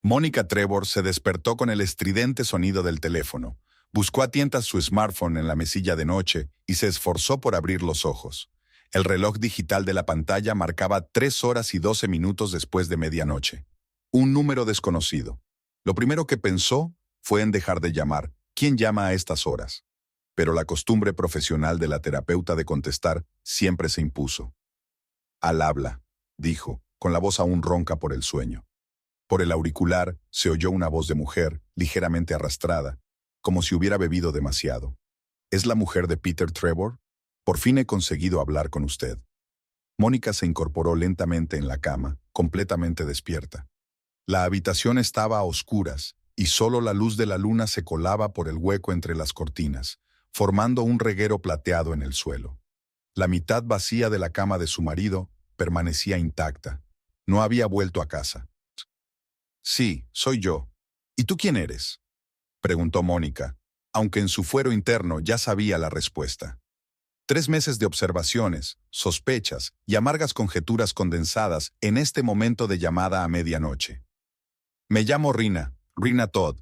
Mónica Trevor se despertó con el estridente sonido del teléfono. Buscó a tientas su smartphone en la mesilla de noche y se esforzó por abrir los ojos. El reloj digital de la pantalla marcaba 3 horas y 12 minutos después de medianoche. Un número desconocido. Lo primero que pensó fue en dejar de llamar. ¿Quién llama a estas horas? Pero la costumbre profesional de la terapeuta de contestar siempre se impuso. Al habla, dijo, con la voz aún ronca por el sueño. Por el auricular se oyó una voz de mujer, ligeramente arrastrada, como si hubiera bebido demasiado. ¿Es la mujer de Peter Trevor? Por fin he conseguido hablar con usted. Mónica se incorporó lentamente en la cama, completamente despierta. La habitación estaba a oscuras, y solo la luz de la luna se colaba por el hueco entre las cortinas, formando un reguero plateado en el suelo. La mitad vacía de la cama de su marido permanecía intacta. No había vuelto a casa. Sí, soy yo. ¿Y tú quién eres? Preguntó Mónica, aunque en su fuero interno ya sabía la respuesta. 3 meses de observaciones, sospechas y amargas conjeturas condensadas en este momento de llamada a medianoche. Me llamo Rina Todd,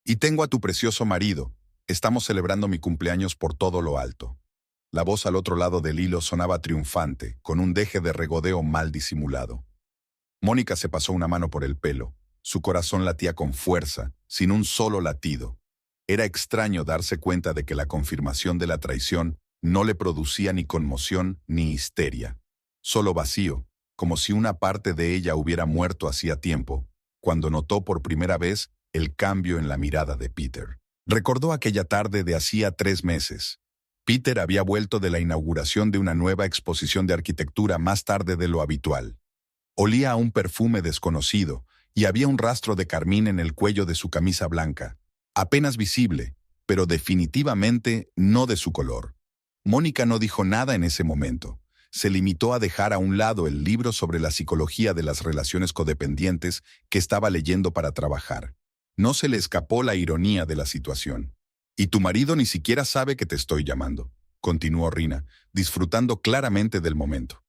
y tengo a tu precioso marido. Estamos celebrando mi cumpleaños por todo lo alto. La voz al otro lado del hilo sonaba triunfante, con un deje de regodeo mal disimulado. Mónica se pasó una mano por el pelo. Su corazón latía con fuerza, sin un solo latido. Era extraño darse cuenta de que la confirmación de la traición no le producía ni conmoción ni histeria. Solo vacío, como si una parte de ella hubiera muerto hacía tiempo, cuando notó por primera vez el cambio en la mirada de Peter. Recordó aquella tarde de hacía 3 meses. Peter había vuelto de la inauguración de una nueva exposición de arquitectura más tarde de lo habitual. Olía a un perfume desconocido, y había un rastro de carmín en el cuello de su camisa blanca, apenas visible, pero definitivamente no de su color. Mónica no dijo nada en ese momento. Se limitó a dejar a un lado el libro sobre la psicología de las relaciones codependientes que estaba leyendo para trabajar. No se le escapó la ironía de la situación. «Y tu marido ni siquiera sabe que te estoy llamando», continuó Rina, disfrutando claramente del momento.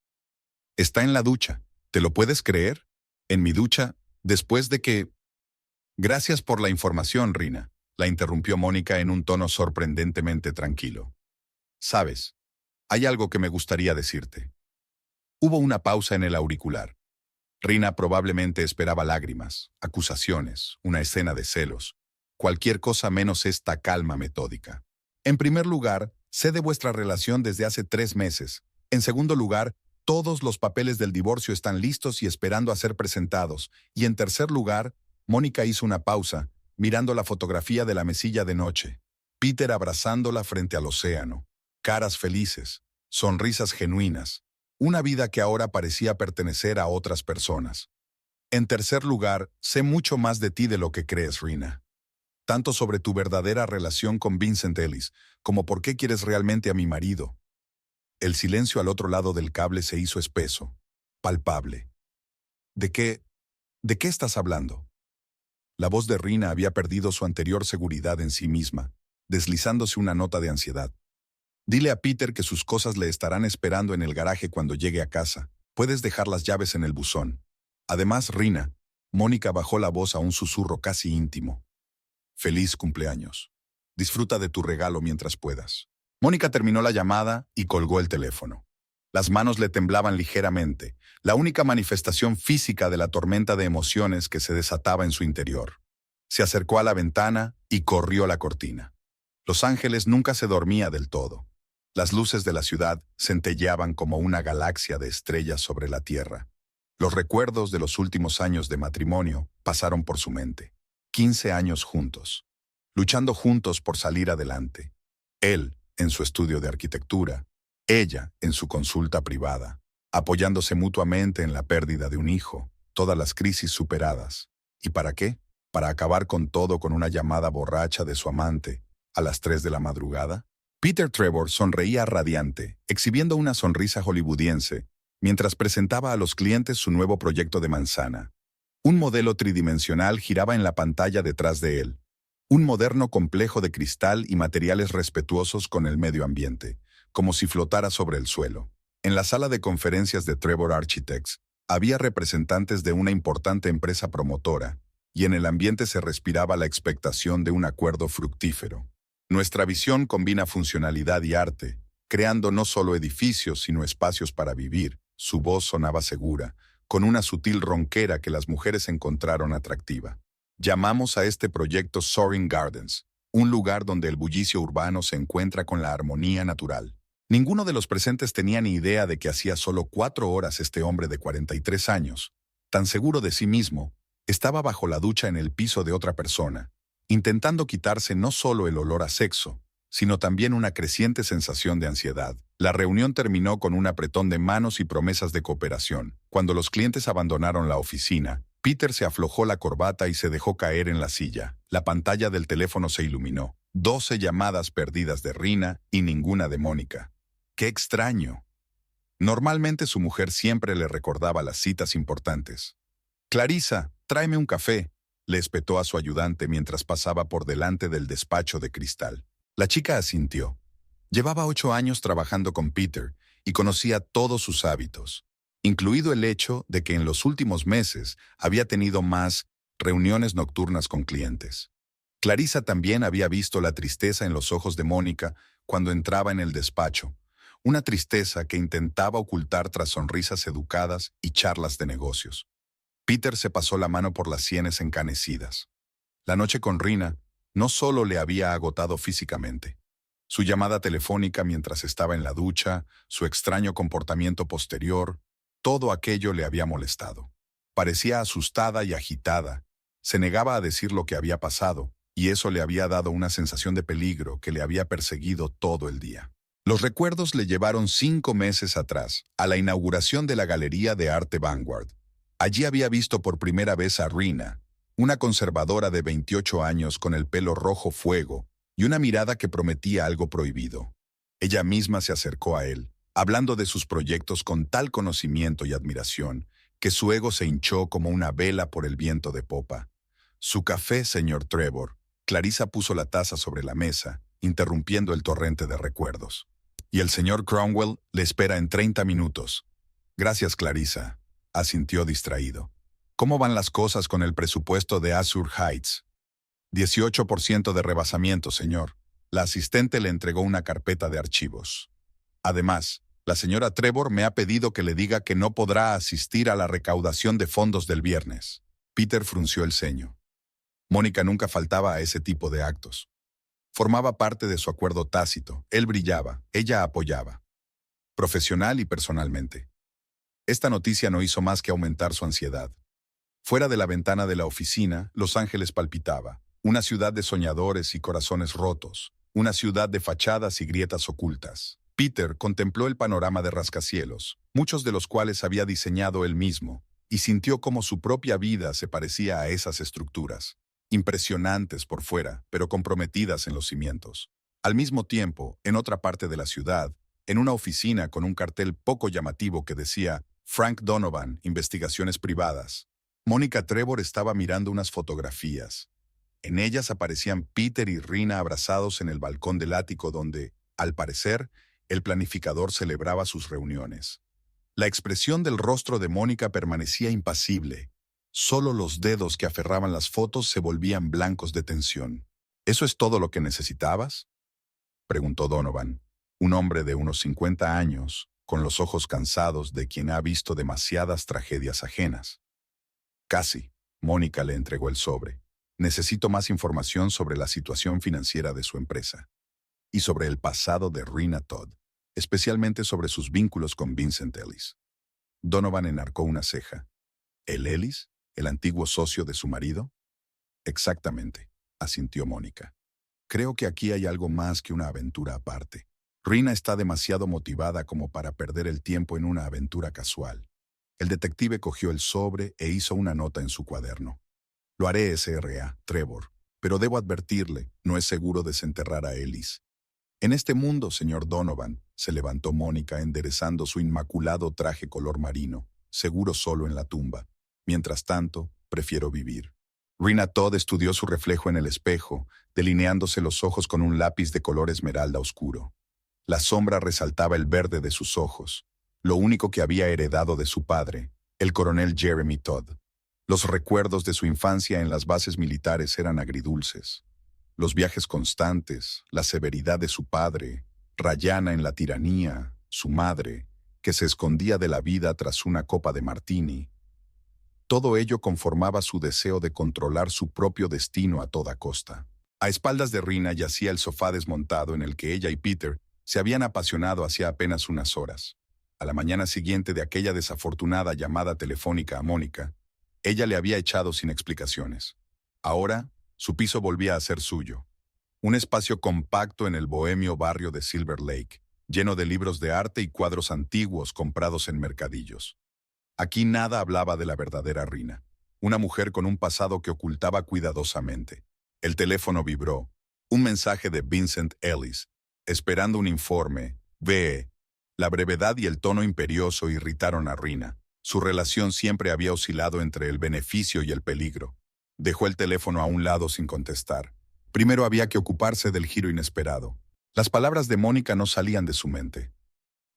«Está en la ducha. ¿Te lo puedes creer? En mi ducha, después de que...» «Gracias por la información, Rina», la interrumpió Mónica en un tono sorprendentemente tranquilo. «Sabes, hay algo que me gustaría decirte». Hubo una pausa en el auricular. Rina probablemente esperaba lágrimas, acusaciones, una escena de celos, cualquier cosa menos esta calma metódica. «En primer lugar, sé de vuestra relación desde hace 3 meses. En segundo lugar, todos los papeles del divorcio están listos y esperando a ser presentados. Y en tercer lugar», Mónica hizo una pausa, mirando la fotografía de la mesilla de noche. Peter abrazándola frente al océano. Caras felices, sonrisas genuinas. Una vida que ahora parecía pertenecer a otras personas. «En tercer lugar, sé mucho más de ti de lo que crees, Rina. Tanto sobre tu verdadera relación con Vincent Ellis, como por qué quieres realmente a mi marido». El silencio al otro lado del cable se hizo espeso, palpable. ¿De qué estás hablando? La voz de Rina había perdido su anterior seguridad en sí misma, deslizándose una nota de ansiedad. «Dile a Peter que sus cosas le estarán esperando en el garaje cuando llegue a casa. Puedes dejar las llaves en el buzón. Además, Rina», Mónica bajó la voz a un susurro casi íntimo. «Feliz cumpleaños. Disfruta de tu regalo mientras puedas». Mónica terminó la llamada y colgó el teléfono. Las manos le temblaban ligeramente, la única manifestación física de la tormenta de emociones que se desataba en su interior. Se acercó a la ventana y corrió la cortina. Los Ángeles nunca se dormía del todo. Las luces de la ciudad centelleaban como una galaxia de estrellas sobre la tierra. Los recuerdos de los últimos años de matrimonio pasaron por su mente. 15 años juntos, luchando juntos por salir adelante. Él, en su estudio de arquitectura, ella, en su consulta privada, apoyándose mutuamente en la pérdida de un hijo, todas las crisis superadas. ¿Y para qué? ¿Para acabar con todo con una llamada borracha de su amante a las 3 de la madrugada? Peter Trevor sonreía radiante, exhibiendo una sonrisa hollywoodiense, mientras presentaba a los clientes su nuevo proyecto de manzana. Un modelo tridimensional giraba en la pantalla detrás de él. Un moderno complejo de cristal y materiales respetuosos con el medio ambiente, como si flotara sobre el suelo. En la sala de conferencias de Trevor Architects había representantes de una importante empresa promotora, y en el ambiente se respiraba la expectación de un acuerdo fructífero. Nuestra visión combina funcionalidad y arte, creando no solo edificios, sino espacios para vivir. Su voz sonaba segura, con una sutil ronquera que las mujeres encontraron atractiva. Llamamos a este proyecto Soaring Gardens, un lugar donde el bullicio urbano se encuentra con la armonía natural. Ninguno de los presentes tenía ni idea de que hacía solo 4 horas este hombre de 43 años, tan seguro de sí mismo, estaba bajo la ducha en el piso de otra persona, intentando quitarse no solo el olor a sexo, sino también una creciente sensación de ansiedad. La reunión terminó con un apretón de manos y promesas de cooperación. Cuando los clientes abandonaron la oficina, Peter se aflojó la corbata y se dejó caer en la silla. La pantalla del teléfono se iluminó. 12 llamadas perdidas de Rina y ninguna de Mónica. ¡Qué extraño! Normalmente su mujer siempre le recordaba las citas importantes. «Clarissa, tráeme un café», le espetó a su ayudante mientras pasaba por delante del despacho de cristal. La chica asintió. Llevaba 8 años trabajando con Peter y conocía todos sus hábitos, incluido el hecho de que en los últimos meses había tenido más reuniones nocturnas con clientes. Clarissa también había visto la tristeza en los ojos de Mónica cuando entraba en el despacho, una tristeza que intentaba ocultar tras sonrisas educadas y charlas de negocios. Peter se pasó la mano por las sienes encanecidas. La noche con Rina no solo le había agotado físicamente. Su llamada telefónica mientras estaba en la ducha, su extraño comportamiento posterior, todo aquello le había molestado. Parecía asustada y agitada. Se negaba a decir lo que había pasado, y eso le había dado una sensación de peligro que le había perseguido todo el día. Los recuerdos le llevaron 5 meses atrás, a la inauguración de la Galería de Arte Vanguard. Allí había visto por primera vez a Rina, una conservadora de 28 años con el pelo rojo fuego y una mirada que prometía algo prohibido. Ella misma se acercó a él, hablando de sus proyectos con tal conocimiento y admiración, que su ego se hinchó como una vela por el viento de popa. «Su café, señor Trevor». Clarissa puso la taza sobre la mesa, interrumpiendo el torrente de recuerdos. «Y el señor Cromwell le espera en 30 minutos». «Gracias, Clarissa», asintió distraído. «¿Cómo van las cosas con el presupuesto de Azure Heights?» 18% de rebasamiento, señor. La asistente le entregó una carpeta de archivos. Además, la señora Trevor me ha pedido que le diga que no podrá asistir a la recaudación de fondos del viernes. Peter frunció el ceño. Mónica nunca faltaba a ese tipo de actos. Formaba parte de su acuerdo tácito. Él brillaba, ella apoyaba. Profesional y personalmente. Esta noticia no hizo más que aumentar su ansiedad. Fuera de la ventana de la oficina, Los Ángeles palpitaba. Una ciudad de soñadores y corazones rotos. Una ciudad de fachadas y grietas ocultas. Peter contempló el panorama de rascacielos, muchos de los cuales había diseñado él mismo, y sintió cómo su propia vida se parecía a esas estructuras. Impresionantes por fuera, pero comprometidas en los cimientos. Al mismo tiempo, en otra parte de la ciudad, en una oficina con un cartel poco llamativo que decía «Frank Donovan, Investigaciones Privadas», Mónica Trevor estaba mirando unas fotografías. En ellas aparecían Peter y Rina abrazados en el balcón del ático donde, al parecer, el planificador celebraba sus reuniones. La expresión del rostro de Mónica permanecía impasible. Solo los dedos que aferraban las fotos se volvían blancos de tensión. «¿Eso es todo lo que necesitabas?», preguntó Donovan, un hombre de unos 50 años, con los ojos cansados de quien ha visto demasiadas tragedias ajenas. «Casi», Mónica le entregó el sobre. «Necesito más información sobre la situación financiera de su empresa y sobre el pasado de Rina Todd, especialmente sobre sus vínculos con Vincent Ellis». Donovan enarcó una ceja. «¿El Ellis? ¿El antiguo socio de su marido?» «Exactamente», asintió Mónica. «Creo que aquí hay algo más que una aventura aparte. Rina está demasiado motivada como para perder el tiempo en una aventura casual». El detective cogió el sobre e hizo una nota en su cuaderno. «Lo haré, Sra. Trevor, pero debo advertirle, no es seguro desenterrar a Ellis». «En este mundo, señor Donovan», se levantó Mónica enderezando su inmaculado traje color marino, seguro solo en la tumba. «Mientras tanto, prefiero vivir». Rina Todd estudió su reflejo en el espejo, delineándose los ojos con un lápiz de color esmeralda oscuro. La sombra resaltaba el verde de sus ojos, lo único que había heredado de su padre, el coronel Jeremy Todd. Los recuerdos de su infancia en las bases militares eran agridulces. Los viajes constantes, la severidad de su padre, Rayana en la tiranía, su madre, que se escondía de la vida tras una copa de martini. Todo ello conformaba su deseo de controlar su propio destino a toda costa. A espaldas de Rina yacía el sofá desmontado en el que ella y Peter se habían apasionado hacía apenas unas horas. A la mañana siguiente de aquella desafortunada llamada telefónica a Mónica, ella le había echado sin explicaciones. Ahora, su piso volvía a ser suyo. Un espacio compacto en el bohemio barrio de Silver Lake, lleno de libros de arte y cuadros antiguos comprados en mercadillos. Aquí nada hablaba de la verdadera Rina, una mujer con un pasado que ocultaba cuidadosamente. El teléfono vibró. Un mensaje de Vincent Ellis, esperando un informe. Ve. La brevedad y el tono imperioso irritaron a Rina. Su relación siempre había oscilado entre el beneficio y el peligro. Dejó el teléfono a un lado sin contestar. Primero había que ocuparse del giro inesperado. Las palabras de Mónica no salían de su mente.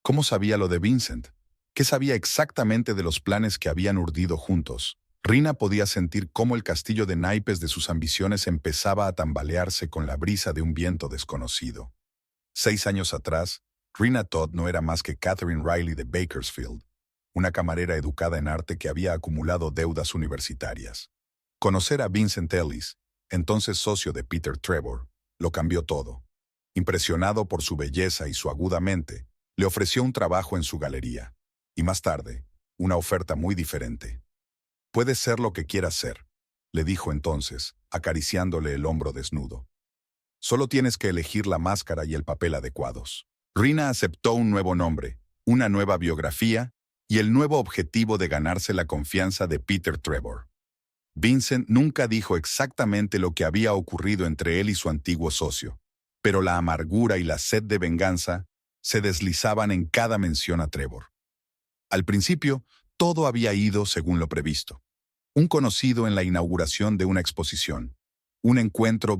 ¿Cómo sabía lo de Vincent? ¿Qué sabía exactamente de los planes que habían urdido juntos? Rina podía sentir cómo el castillo de naipes de sus ambiciones empezaba a tambalearse con la brisa de un viento desconocido. 6 años atrás, Rina Todd no era más que Catherine Riley de Bakersfield, una camarera educada en arte que había acumulado deudas universitarias. Conocer a Vincent Ellis, entonces socio de Peter Trevor, lo cambió todo. Impresionado por su belleza y su aguda mente, le ofreció un trabajo en su galería. Y más tarde, una oferta muy diferente. «Puedes ser lo que quieras ser», le dijo entonces, acariciándole el hombro desnudo. «Solo tienes que elegir la máscara y el papel adecuados». Rina aceptó un nuevo nombre, una nueva biografía y el nuevo objetivo de ganarse la confianza de Peter Trevor. Vincent nunca dijo exactamente lo que había ocurrido entre él y su antiguo socio, pero la amargura y la sed de venganza se deslizaban en cada mención a Trevor. Al principio, todo había ido según lo previsto. Un conocido en la inauguración de una exposición. Un encuentro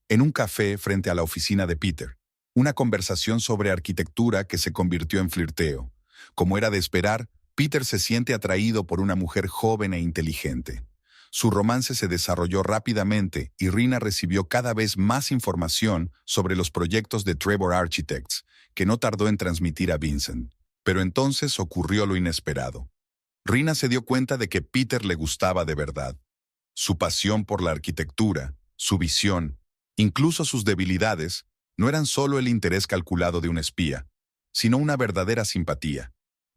en un café frente a la oficina de Peter. Una conversación sobre arquitectura que se convirtió en flirteo. Como era de esperar, Peter se siente atraído por una mujer joven e inteligente. Su romance se desarrolló rápidamente y Rina recibió cada vez más información sobre los proyectos de Trevor Architects, que no tardó en transmitir a Vincent. Pero entonces ocurrió lo inesperado. Rina se dio cuenta de que Peter le gustaba de verdad. Su pasión por la arquitectura, su visión, incluso sus debilidades, no eran solo el interés calculado de un espía, sino una verdadera simpatía.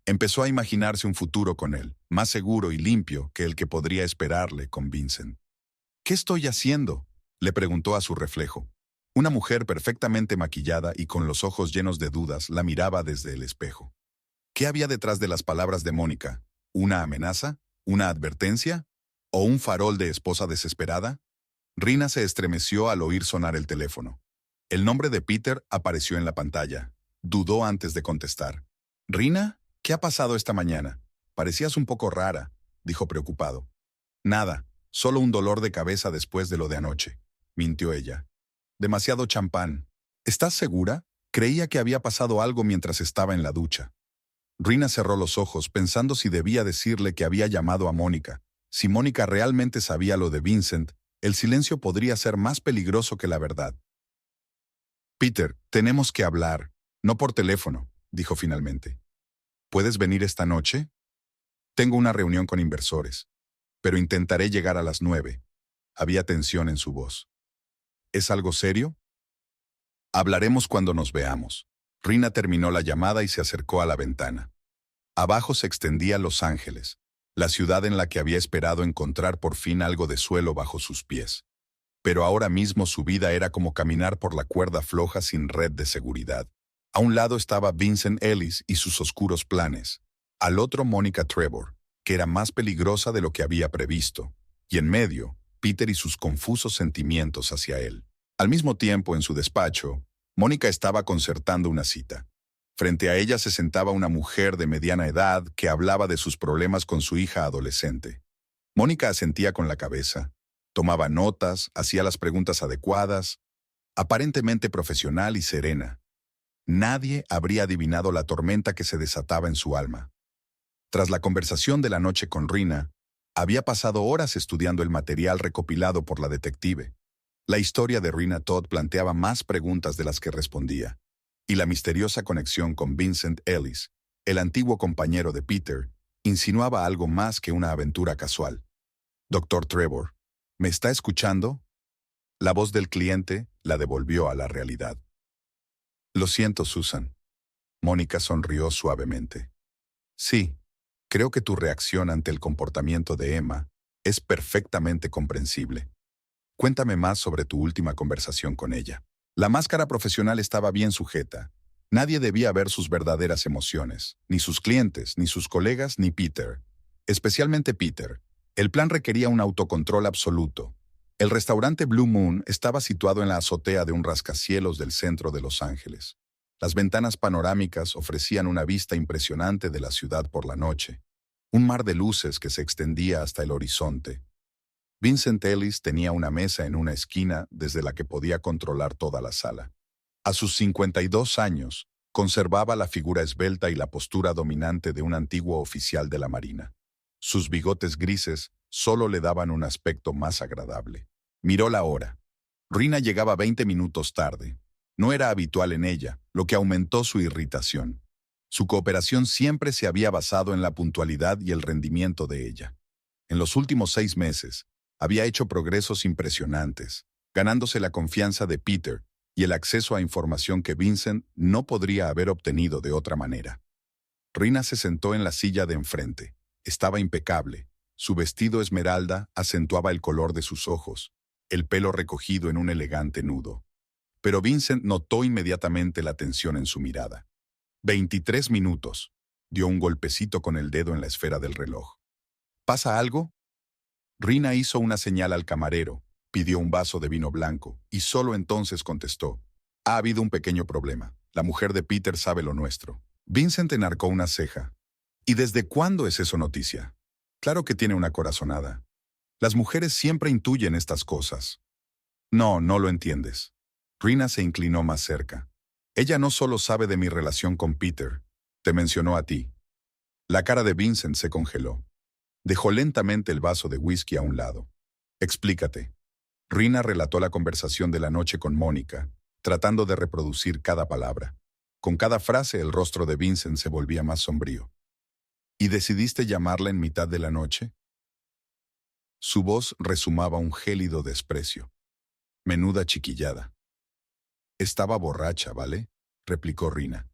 Empezó a imaginarse un futuro con él, más seguro y limpio que el que podría esperarle con Vincent. «¿Qué estoy haciendo?», le preguntó a su reflejo. Una mujer perfectamente maquillada y con los ojos llenos de dudas la miraba desde el espejo. ¿Qué había detrás de las palabras de Mónica? ¿Una amenaza? ¿Una advertencia? ¿O un farol de esposa desesperada? Rina se estremeció al oír sonar el teléfono. El nombre de Peter apareció en la pantalla. Dudó antes de contestar. «¿Rina? ¿Qué ha pasado esta mañana? Parecías un poco rara», dijo preocupado. «Nada, solo un dolor de cabeza después de lo de anoche», mintió ella. «Demasiado champán». «¿Estás segura? Creía que había pasado algo mientras estaba en la ducha». Rina cerró los ojos pensando si debía decirle que había llamado a Mónica. Si Mónica realmente sabía lo de Vincent, el silencio podría ser más peligroso que la verdad. «Peter, tenemos que hablar. No por teléfono», dijo finalmente. «¿Puedes venir esta noche?» «Tengo una reunión con inversores, pero intentaré llegar a las 9». Había tensión en su voz. «¿Es algo serio?» «Hablaremos cuando nos veamos». Rina terminó la llamada y se acercó a la ventana. Abajo se extendía Los Ángeles, la ciudad en la que había esperado encontrar por fin algo de suelo bajo sus pies. Pero ahora mismo su vida era como caminar por la cuerda floja sin red de seguridad. A un lado estaba Vincent Ellis y sus oscuros planes. Al otro Mónica Trevor, que era más peligrosa de lo que había previsto. Y en medio, Peter y sus confusos sentimientos hacia él. Al mismo tiempo, en su despacho, Mónica estaba concertando una cita. Frente a ella se sentaba una mujer de mediana edad que hablaba de sus problemas con su hija adolescente. Mónica asentía con la cabeza, tomaba notas, hacía las preguntas adecuadas, aparentemente profesional y serena. Nadie habría adivinado la tormenta que se desataba en su alma. Tras la conversación de la noche con Rina, Había pasado horas estudiando el material recopilado por la detective. La historia de Rina Todd planteaba más preguntas de las que respondía, y la misteriosa conexión con Vincent Ellis, el antiguo compañero de Peter, insinuaba algo más que una aventura casual. Doctor Trevor, ¿me está escuchando? La voz del cliente la devolvió a la realidad. Lo siento, Susan. Mónica sonrió suavemente. Sí, creo que tu reacción ante el comportamiento de Emma es perfectamente comprensible. Cuéntame más sobre tu última conversación con ella. La máscara profesional estaba bien sujeta. Nadie debía ver sus verdaderas emociones, ni sus clientes, ni sus colegas, ni Peter. Especialmente Peter. El plan requería un autocontrol absoluto. El restaurante Blue Moon estaba situado en la azotea de un rascacielos del centro de Los Ángeles. Las ventanas panorámicas ofrecían una vista impresionante de la ciudad por la noche. Un mar de luces que se extendía hasta el horizonte. Vincent Ellis tenía una mesa en una esquina desde la que podía controlar toda la sala. A sus 52 años, conservaba la figura esbelta y la postura dominante de un antiguo oficial de la Marina. Sus bigotes grises solo le daban un aspecto más agradable. Miró la hora. Rina llegaba 20 minutos tarde. No era habitual en ella, lo que aumentó su irritación. Su cooperación siempre se había basado en la puntualidad y el rendimiento de ella. En los últimos 6 meses, había hecho progresos impresionantes, ganándose la confianza de Peter y el acceso a información que Vincent no podría haber obtenido de otra manera. Rina se sentó en la silla de enfrente. Estaba impecable. Su vestido esmeralda acentuaba el color de sus ojos, el pelo recogido en un elegante nudo. Pero Vincent notó inmediatamente la tensión en su mirada. 23 minutos. Dio un golpecito con el dedo en la esfera del reloj. ¿Pasa algo? Rina hizo una señal al camarero, pidió un vaso de vino blanco, y solo entonces contestó. Ha habido un pequeño problema. La mujer de Peter sabe lo nuestro. Vincent enarcó una ceja. ¿Y desde cuándo es eso noticia? Claro que tiene una corazonada. Las mujeres siempre intuyen estas cosas. No, no lo entiendes. Rina se inclinó más cerca. Ella no solo sabe de mi relación con Peter, te mencionó a ti. La cara de Vincent se congeló. Dejó lentamente el vaso de whisky a un lado. Explícate. Rina relató la conversación de la noche con Mónica, tratando de reproducir cada palabra. Con cada frase el rostro de Vincent se volvía más sombrío. ¿Y decidiste llamarla en mitad de la noche? Su voz resumaba un gélido desprecio. Menuda chiquillada. Estaba borracha, ¿vale? Replicó Rina.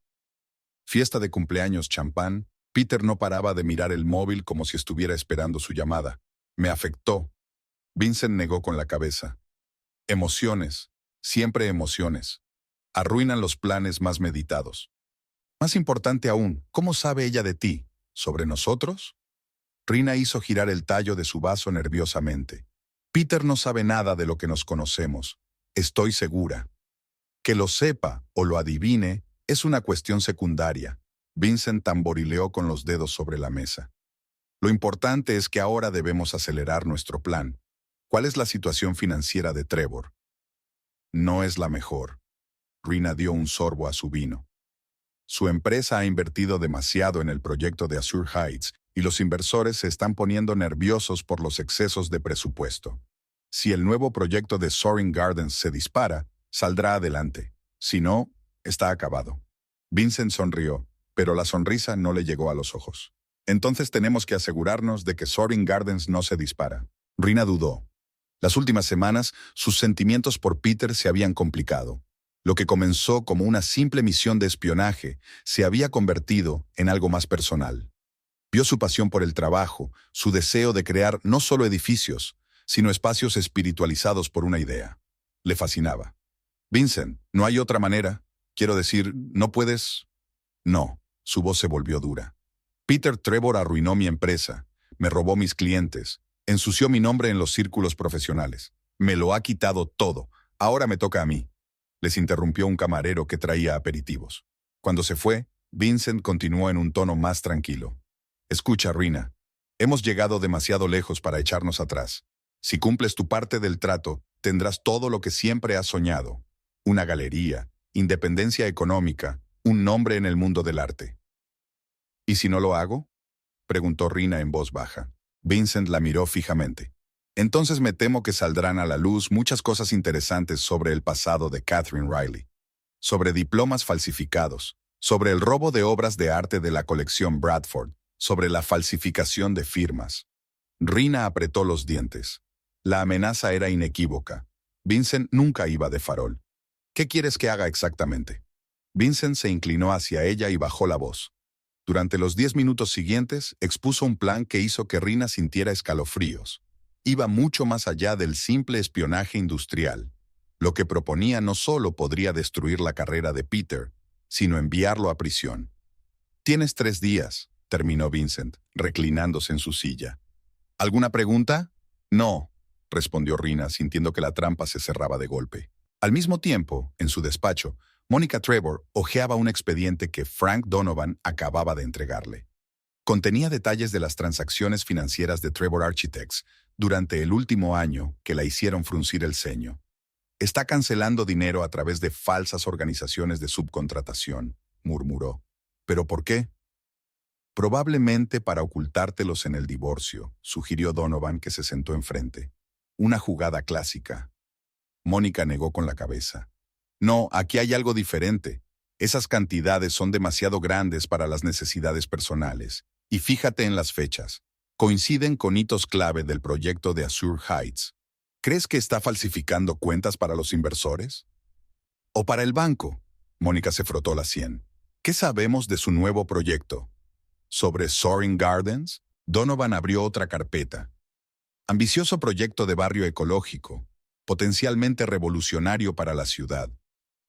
Fiesta de cumpleaños, champán. Peter no paraba de mirar el móvil como si estuviera esperando su llamada. Me afectó. Vincent negó con la cabeza. Emociones, siempre emociones. Arruinan los planes más meditados. Más importante aún, ¿cómo sabe ella de ti? ¿Sobre nosotros? Rina hizo girar el tallo de su vaso nerviosamente. Peter no sabe nada de lo que nos conocemos. Estoy segura. Que lo sepa o lo adivine es una cuestión secundaria. Vincent tamborileó con los dedos sobre la mesa. Lo importante es que ahora debemos acelerar nuestro plan. ¿Cuál es la situación financiera de Trevor? No es la mejor. Rina dio un sorbo a su vino. Su empresa ha invertido demasiado en el proyecto de Azure Heights y los inversores se están poniendo nerviosos por los excesos de presupuesto. Si el nuevo proyecto de Soaring Gardens se dispara, saldrá adelante. Si no, está acabado. Vincent sonrió, pero la sonrisa no le llegó a los ojos. Entonces tenemos que asegurarnos de que Soaring Gardens no se dispara. Rina dudó. Las últimas semanas, sus sentimientos por Peter se habían complicado. Lo que comenzó como una simple misión de espionaje se había convertido en algo más personal. Vio su pasión por el trabajo, su deseo de crear no solo edificios, sino espacios espiritualizados por una idea. Le fascinaba. Vincent, ¿no hay otra manera? Quiero decir, ¿no puedes? No, su voz se volvió dura. Peter Trevor arruinó mi empresa, me robó mis clientes, ensució mi nombre en los círculos profesionales. Me lo ha quitado todo. Ahora me toca a mí. Les interrumpió un camarero que traía aperitivos. Cuando se fue, Vincent continuó en un tono más tranquilo. Escucha, Rina. Hemos llegado demasiado lejos para echarnos atrás. Si cumples tu parte del trato, tendrás todo lo que siempre has soñado. Una galería, independencia económica, un nombre en el mundo del arte. ¿Y si no lo hago? Preguntó Rina en voz baja. Vincent la miró fijamente. Entonces me temo que saldrán a la luz muchas cosas interesantes sobre el pasado de Catherine Riley, sobre diplomas falsificados, sobre el robo de obras de arte de la colección Bradford, sobre la falsificación de firmas. Rina apretó los dientes. La amenaza era inequívoca. Vincent nunca iba de farol. ¿Qué quieres que haga exactamente? Vincent se inclinó hacia ella y bajó la voz. Durante los 10 minutos siguientes, expuso un plan que hizo que Rina sintiera escalofríos. Iba mucho más allá del simple espionaje industrial. Lo que proponía no solo podría destruir la carrera de Peter, sino enviarlo a prisión. «Tienes 3 días», terminó Vincent, reclinándose en su silla. «¿Alguna pregunta?» «No», respondió Rina, sintiendo que la trampa se cerraba de golpe. Al mismo tiempo, en su despacho, Mónica Trevor hojeaba un expediente que Frank Donovan acababa de entregarle. Contenía detalles de las transacciones financieras de Trevor Architects durante el último año que la hicieron fruncir el ceño. «Está cancelando dinero a través de falsas organizaciones de subcontratación», murmuró. «¿Pero por qué?» «Probablemente para ocultártelos en el divorcio», sugirió Donovan, que se sentó enfrente. «Una jugada clásica». Mónica negó con la cabeza. «No, aquí hay algo diferente. Esas cantidades son demasiado grandes para las necesidades personales. Y fíjate en las fechas. Coinciden con hitos clave del proyecto de Azure Heights. ¿Crees que está falsificando cuentas para los inversores? ¿O para el banco?» Mónica se frotó la sien. «¿Qué sabemos de su nuevo proyecto?» «¿Sobre Soaring Gardens?» Donovan abrió otra carpeta. «Ambicioso proyecto de barrio ecológico, potencialmente revolucionario para la ciudad.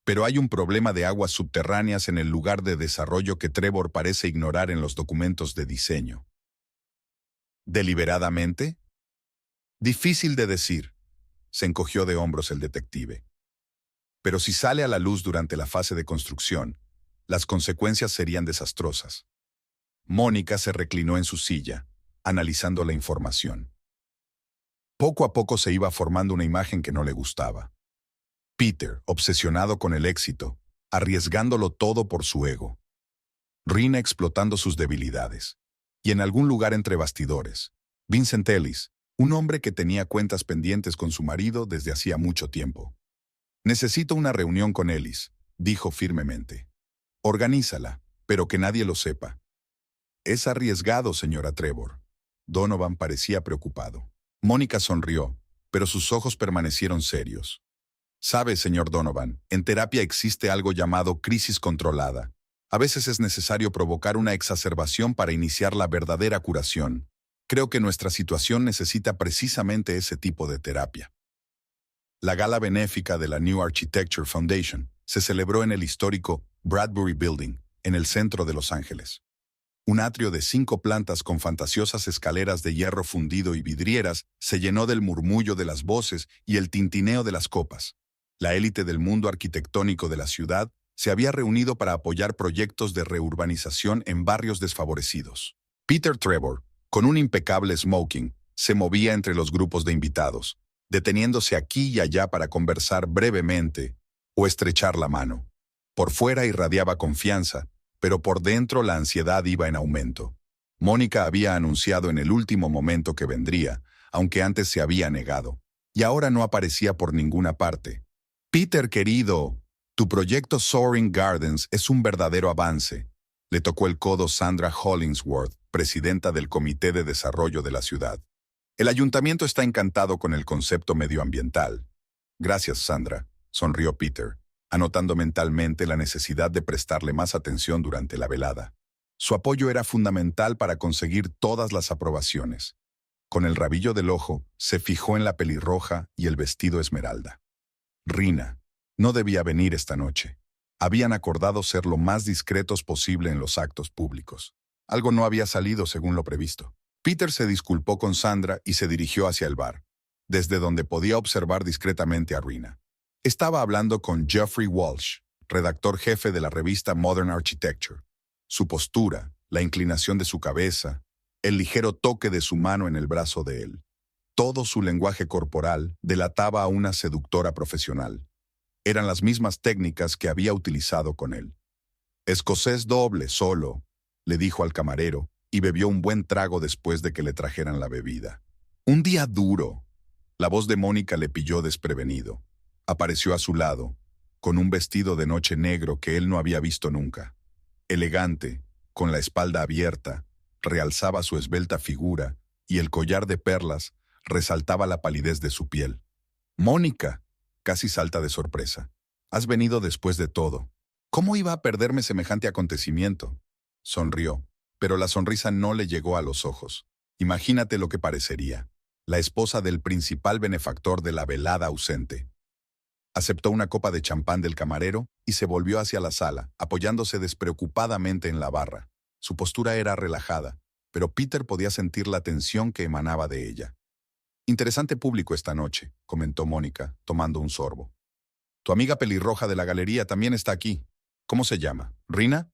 Pero hay un problema de aguas subterráneas en el lugar de desarrollo que Trevor parece ignorar en los documentos de diseño». «¿Deliberadamente?» «Difícil de decir», se encogió de hombros el detective. «Pero si sale a la luz durante la fase de construcción, las consecuencias serían desastrosas». Mónica se reclinó en su silla, analizando la información. Poco a poco se iba formando una imagen que no le gustaba. Peter, obsesionado con el éxito, arriesgándolo todo por su ego. Rina explotando sus debilidades. Y en algún lugar entre bastidores, Vincent Ellis, un hombre que tenía cuentas pendientes con su marido desde hacía mucho tiempo. «Necesito una reunión con Ellis», dijo firmemente. «Organízala, pero que nadie lo sepa». «Es arriesgado, señora Trevor». Donovan parecía preocupado. Mónica sonrió, pero sus ojos permanecieron serios. «Sabe, señor Donovan, en terapia existe algo llamado crisis controlada. A veces es necesario provocar una exacerbación para iniciar la verdadera curación. Creo que nuestra situación necesita precisamente ese tipo de terapia». La gala benéfica de la New Architecture Foundation se celebró en el histórico Bradbury Building, en el centro de Los Ángeles. Un atrio de 5 plantas con fantasiosas escaleras de hierro fundido y vidrieras se llenó del murmullo de las voces y el tintineo de las copas. La élite del mundo arquitectónico de la ciudad se había reunido para apoyar proyectos de reurbanización en barrios desfavorecidos. Peter Trevor, con un impecable smoking, se movía entre los grupos de invitados, deteniéndose aquí y allá para conversar brevemente o estrechar la mano. Por fuera irradiaba confianza, pero por dentro la ansiedad iba en aumento. Mónica había anunciado en el último momento que vendría, aunque antes se había negado, y ahora no aparecía por ninguna parte. «Peter, querido, tu proyecto Soaring Gardens es un verdadero avance», le tocó el codo Sandra Hollingsworth, presidenta del Comité de Desarrollo de la ciudad. «El ayuntamiento está encantado con el concepto medioambiental». «Gracias, Sandra», sonrió Peter, anotando mentalmente la necesidad de prestarle más atención durante la velada. Su apoyo era fundamental para conseguir todas las aprobaciones. Con el rabillo del ojo, se fijó en la pelirroja y el vestido esmeralda. Rina no debía venir esta noche. Habían acordado ser lo más discretos posible en los actos públicos. Algo no había salido según lo previsto. Peter se disculpó con Sandra y se dirigió hacia el bar, desde donde podía observar discretamente a Rina. Estaba hablando con Geoffrey Walsh, redactor jefe de la revista Modern Architecture. Su postura, la inclinación de su cabeza, el ligero toque de su mano en el brazo de él. Todo su lenguaje corporal delataba a una seductora profesional. Eran las mismas técnicas que había utilizado con él. «Escocés doble, solo», le dijo al camarero, y bebió un buen trago después de que le trajeran la bebida. Un día duro. La voz de Mónica le pilló desprevenido. Apareció a su lado, con un vestido de noche negro que él no había visto nunca. Elegante, con la espalda abierta, realzaba su esbelta figura y el collar de perlas resaltaba la palidez de su piel. «Mónica», casi salta de sorpresa. «Has venido después de todo. ¿Cómo iba a perderme semejante acontecimiento?» Sonrió, pero la sonrisa no le llegó a los ojos. Imagínate lo que parecería. La esposa del principal benefactor de la velada ausente. Aceptó una copa de champán del camarero y se volvió hacia la sala, apoyándose despreocupadamente en la barra. Su postura era relajada, pero Peter podía sentir la tensión que emanaba de ella. «Interesante público esta noche», comentó Mónica, tomando un sorbo. «Tu amiga pelirroja de la galería también está aquí. ¿Cómo se llama? ¿Rina?»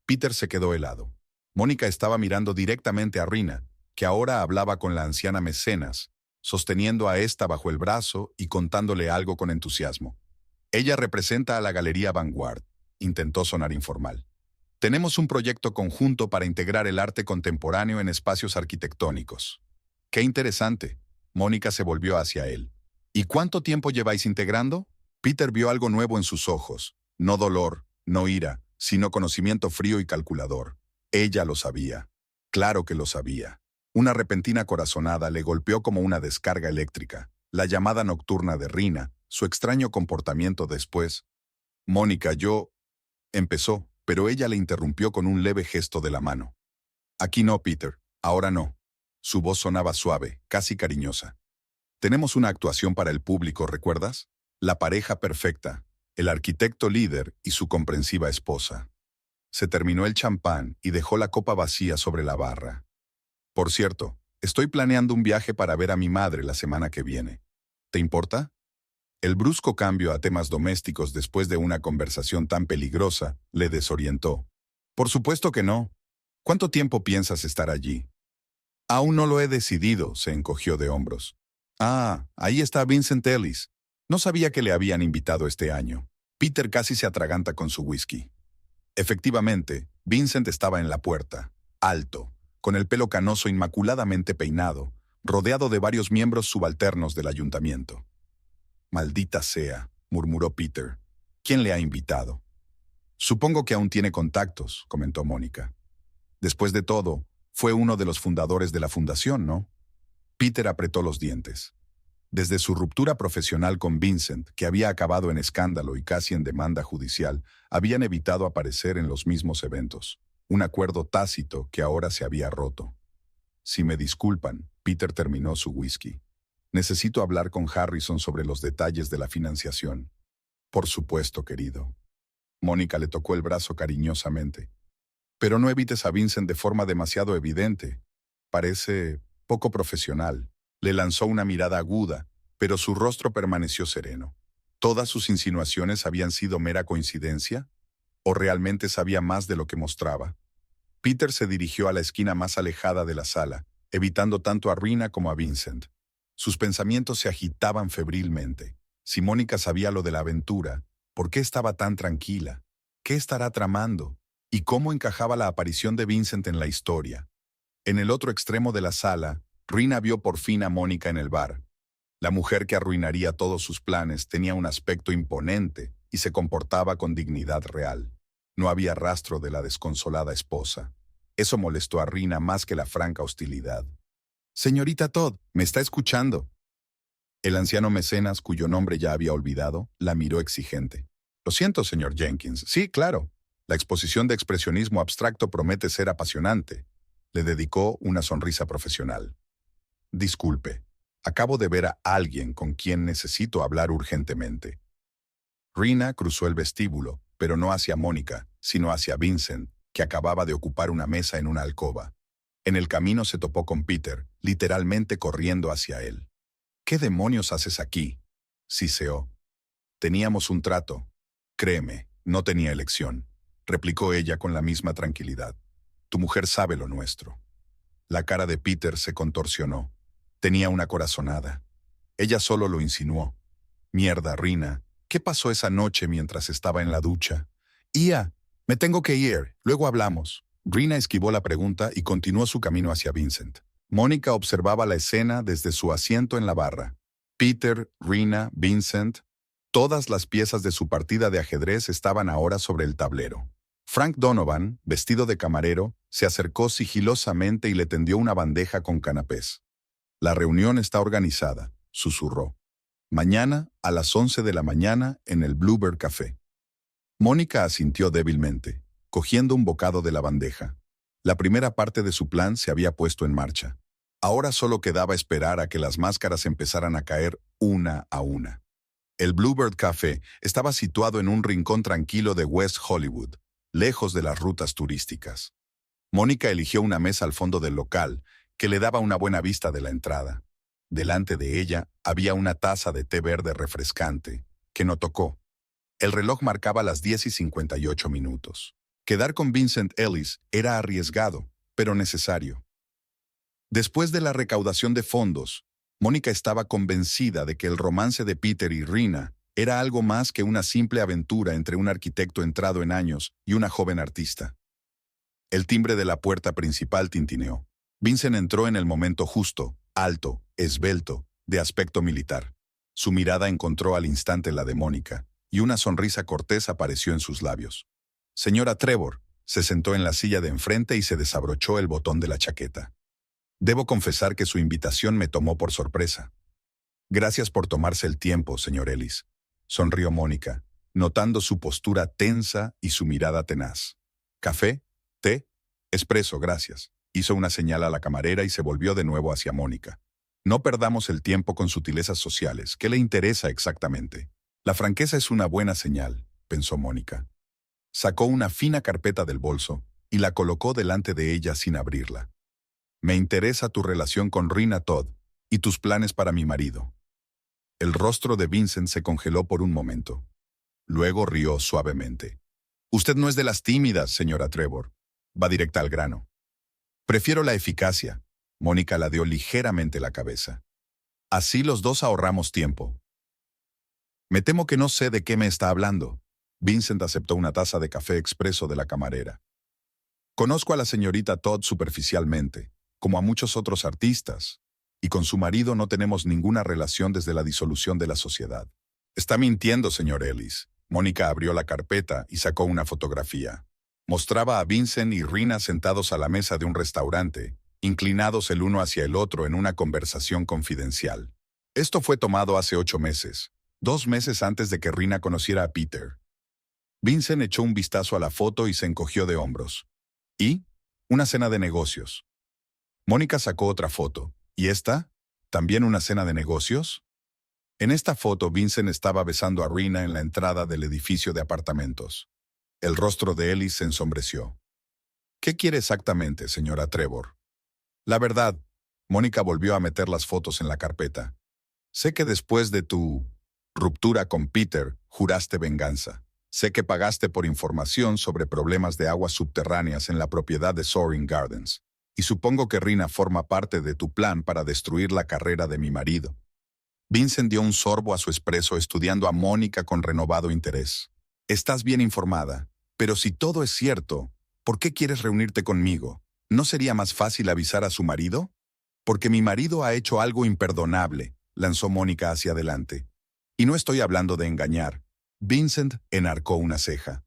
Peter se quedó helado. Mónica estaba mirando directamente a Rina, que ahora hablaba con la anciana mecenas, sosteniendo a ésta bajo el brazo y contándole algo con entusiasmo. «Ella representa a la Galería Vanguard», intentó sonar informal. «Tenemos un proyecto conjunto para integrar el arte contemporáneo en espacios arquitectónicos». «Qué interesante». Mónica se volvió hacia él. «¿Y cuánto tiempo lleváis integrando?» Peter vio algo nuevo en sus ojos. No dolor, no ira, sino conocimiento frío y calculador. Ella lo sabía. Claro que lo sabía. Una repentina corazonada le golpeó como una descarga eléctrica. La llamada nocturna de Rina, su extraño comportamiento después. «Mónica, yo...» empezó, pero ella le interrumpió con un leve gesto de la mano. «Aquí no, Peter. Ahora no». Su voz sonaba suave, casi cariñosa. «Tenemos una actuación para el público, ¿recuerdas? La pareja perfecta, el arquitecto líder y su comprensiva esposa». Se terminó el champán y dejó la copa vacía sobre la barra. «Por cierto, estoy planeando un viaje para ver a mi madre la semana que viene. ¿Te importa?» El brusco cambio a temas domésticos después de una conversación tan peligrosa le desorientó. «Por supuesto que no. ¿Cuánto tiempo piensas estar allí?» «Aún no lo he decidido», se encogió de hombros. «Ah, ahí está Vincent Ellis. No sabía que le habían invitado este año». Peter casi se atraganta con su whisky. Efectivamente, Vincent estaba en la puerta, alto, con el pelo canoso inmaculadamente peinado, rodeado de varios miembros subalternos del ayuntamiento. «Maldita sea», murmuró Peter. «¿Quién le ha invitado?» «Supongo que aún tiene contactos», comentó Mónica. «Después de todo, fue uno de los fundadores de la fundación, ¿no?» Peter apretó los dientes. Desde su ruptura profesional con Vincent, que había acabado en escándalo y casi en demanda judicial, habían evitado aparecer en los mismos eventos. Un acuerdo tácito que ahora se había roto. «Si me disculpan», Peter terminó su whisky. «Necesito hablar con Harrison sobre los detalles de la financiación». «Por supuesto, querido». Mónica le tocó el brazo cariñosamente. «Pero no evites a Vincent de forma demasiado evidente. Parece poco profesional». Le lanzó una mirada aguda, pero su rostro permaneció sereno. ¿Todas sus insinuaciones habían sido mera coincidencia? ¿O realmente sabía más de lo que mostraba? Peter se dirigió a la esquina más alejada de la sala, evitando tanto a Rina como a Vincent. Sus pensamientos se agitaban febrilmente. Si Mónica sabía lo de la aventura, ¿por qué estaba tan tranquila? ¿Qué estará tramando? ¿Y cómo encajaba la aparición de Vincent en la historia? En el otro extremo de la sala, Rina vio por fin a Mónica en el bar. La mujer que arruinaría todos sus planes tenía un aspecto imponente y se comportaba con dignidad real. No había rastro de la desconsolada esposa. Eso molestó a Rina más que la franca hostilidad. «Señorita Todd, ¿me está escuchando?» El anciano mecenas, cuyo nombre ya había olvidado, la miró exigente. «Lo siento, señor Jenkins. Sí, claro. La exposición de expresionismo abstracto promete ser apasionante». Le dedicó una sonrisa profesional. «Disculpe, acabo de ver a alguien con quien necesito hablar urgentemente». Rina cruzó el vestíbulo, pero no hacia Mónica, sino hacia Vincent, que acababa de ocupar una mesa en una alcoba. En el camino se topó con Peter, literalmente corriendo hacia él. «¿Qué demonios haces aquí?», siseó. «Teníamos un trato». «Créeme, no tenía elección», replicó ella con la misma tranquilidad. «Tu mujer sabe lo nuestro». La cara de Peter se contorsionó. Tenía una corazonada. Ella solo lo insinuó. «Mierda, Rina, ¿qué pasó esa noche mientras estaba en la ducha?» «Ia, me tengo que ir, luego hablamos». Rina esquivó la pregunta y continuó su camino hacia Vincent. Mónica observaba la escena desde su asiento en la barra. Peter, Rina, Vincent, todas las piezas de su partida de ajedrez estaban ahora sobre el tablero. Frank Donovan, vestido de camarero, se acercó sigilosamente y le tendió una bandeja con canapés. «La reunión está organizada», susurró. «Mañana a las 11 de la mañana en el Bluebird Café». Mónica asintió débilmente, cogiendo un bocado de la bandeja. La primera parte de su plan se había puesto en marcha. Ahora solo quedaba esperar a que las máscaras empezaran a caer una a una. El Bluebird Café estaba situado en un rincón tranquilo de West Hollywood, lejos de las rutas turísticas. Mónica eligió una mesa al fondo del local, que le daba una buena vista de la entrada. Delante de ella había una taza de té verde refrescante, que no tocó. El reloj marcaba las 10:58. Quedar con Vincent Ellis era arriesgado, pero necesario. Después de la recaudación de fondos, Mónica estaba convencida de que el romance de Peter y Rina era algo más que una simple aventura entre un arquitecto entrado en años y una joven artista. El timbre de la puerta principal tintineó. Vincent entró en el momento justo, alto, esbelto, de aspecto militar. Su mirada encontró al instante la de Mónica, y una sonrisa cortés apareció en sus labios. «Señora Trevor», se sentó en la silla de enfrente y se desabrochó el botón de la chaqueta. «Debo confesar que su invitación me tomó por sorpresa». «Gracias por tomarse el tiempo, señor Ellis», sonrió Mónica, notando su postura tensa y su mirada tenaz. «¿Café? ¿Té? Espresso, gracias». Hizo una señal a la camarera y se volvió de nuevo hacia Mónica. «No perdamos el tiempo con sutilezas sociales. ¿Qué le interesa exactamente?» «La franqueza es una buena señal», pensó Mónica. Sacó una fina carpeta del bolso y la colocó delante de ella sin abrirla. «Me interesa tu relación con Rina Todd y tus planes para mi marido». El rostro de Vincent se congeló por un momento. Luego rió suavemente. «Usted no es de las tímidas, señora Trevor. Va directa al grano». «Prefiero la eficacia». Mónica ladeó ligeramente la cabeza. «Así los dos ahorramos tiempo». «Me temo que no sé de qué me está hablando». Vincent aceptó una taza de café expreso de la camarera. «Conozco a la señorita Todd superficialmente, como a muchos otros artistas, y con su marido no tenemos ninguna relación desde la disolución de la sociedad». «Está mintiendo, señor Ellis». Mónica abrió la carpeta y sacó una fotografía. Mostraba a Vincent y Rina sentados a la mesa de un restaurante, inclinados el uno hacia el otro en una conversación confidencial. Esto fue tomado hace 8 meses, 2 meses antes de que Rina conociera a Peter. Vincent echó un vistazo a la foto y se encogió de hombros. «¿Y? Una cena de negocios». Mónica sacó otra foto. «¿Y esta? ¿También una cena de negocios?» En esta foto Vincent estaba besando a Rina en la entrada del edificio de apartamentos. El rostro de Ellis se ensombreció. «¿Qué quiere exactamente, señora Trevor?» «La verdad», Mónica volvió a meter las fotos en la carpeta. «Sé que después de tu ruptura con Peter, juraste venganza. Sé que pagaste por información sobre problemas de aguas subterráneas en la propiedad de Soaring Gardens. Y supongo que Rina forma parte de tu plan para destruir la carrera de mi marido». Vincent dio un sorbo a su espresso estudiando a Mónica con renovado interés. «Estás bien informada, pero si todo es cierto, ¿por qué quieres reunirte conmigo? ¿No sería más fácil avisar a su marido?» «Porque mi marido ha hecho algo imperdonable», lanzó Mónica hacia adelante. «Y no estoy hablando de engañar». Vincent enarcó una ceja.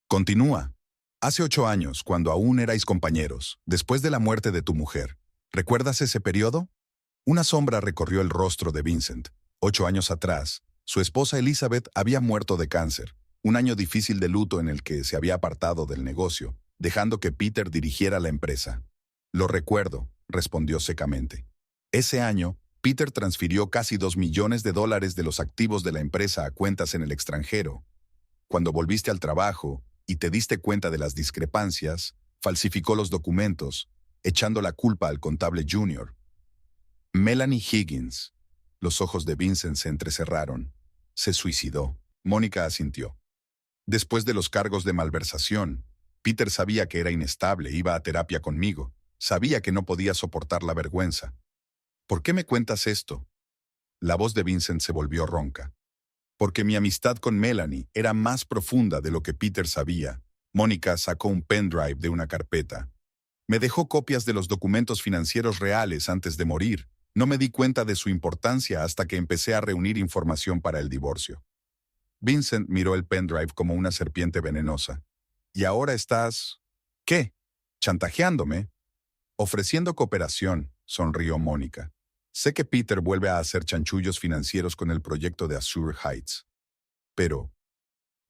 «Continúa. Hace 8 años, cuando aún erais compañeros, después de la muerte de tu mujer, ¿recuerdas ese periodo?» Una sombra recorrió el rostro de Vincent. 8 años atrás, su esposa Elizabeth había muerto de cáncer, un año difícil de luto en el que se había apartado del negocio, dejando que Peter dirigiera la empresa. «Lo recuerdo», respondió secamente. Ese año, Peter transfirió casi $2 millones de los activos de la empresa a cuentas en el extranjero. Cuando volviste al trabajo y te diste cuenta de las discrepancias, falsificó los documentos, echando la culpa al contable junior. Melanie Higgins. Los ojos de Vincent se entrecerraron. Se suicidó. Mónica asintió. Después de los cargos de malversación, Peter sabía que era inestable, iba a terapia conmigo. Sabía que no podía soportar la vergüenza. «¿Por qué me cuentas esto?» La voz de Vincent se volvió ronca. «Porque mi amistad con Melanie era más profunda de lo que Peter sabía, Mónica sacó un pendrive de una carpeta. Me dejó copias de los documentos financieros reales antes de morir. No me di cuenta de su importancia hasta que empecé a reunir información para el divorcio. Vincent miró el pendrive como una serpiente venenosa. ¿Y ahora estás... qué? ¿Chantajeándome? Ofreciendo cooperación, sonrió Mónica. Sé que Peter vuelve a hacer chanchullos financieros con el proyecto de Azure Heights. Pero,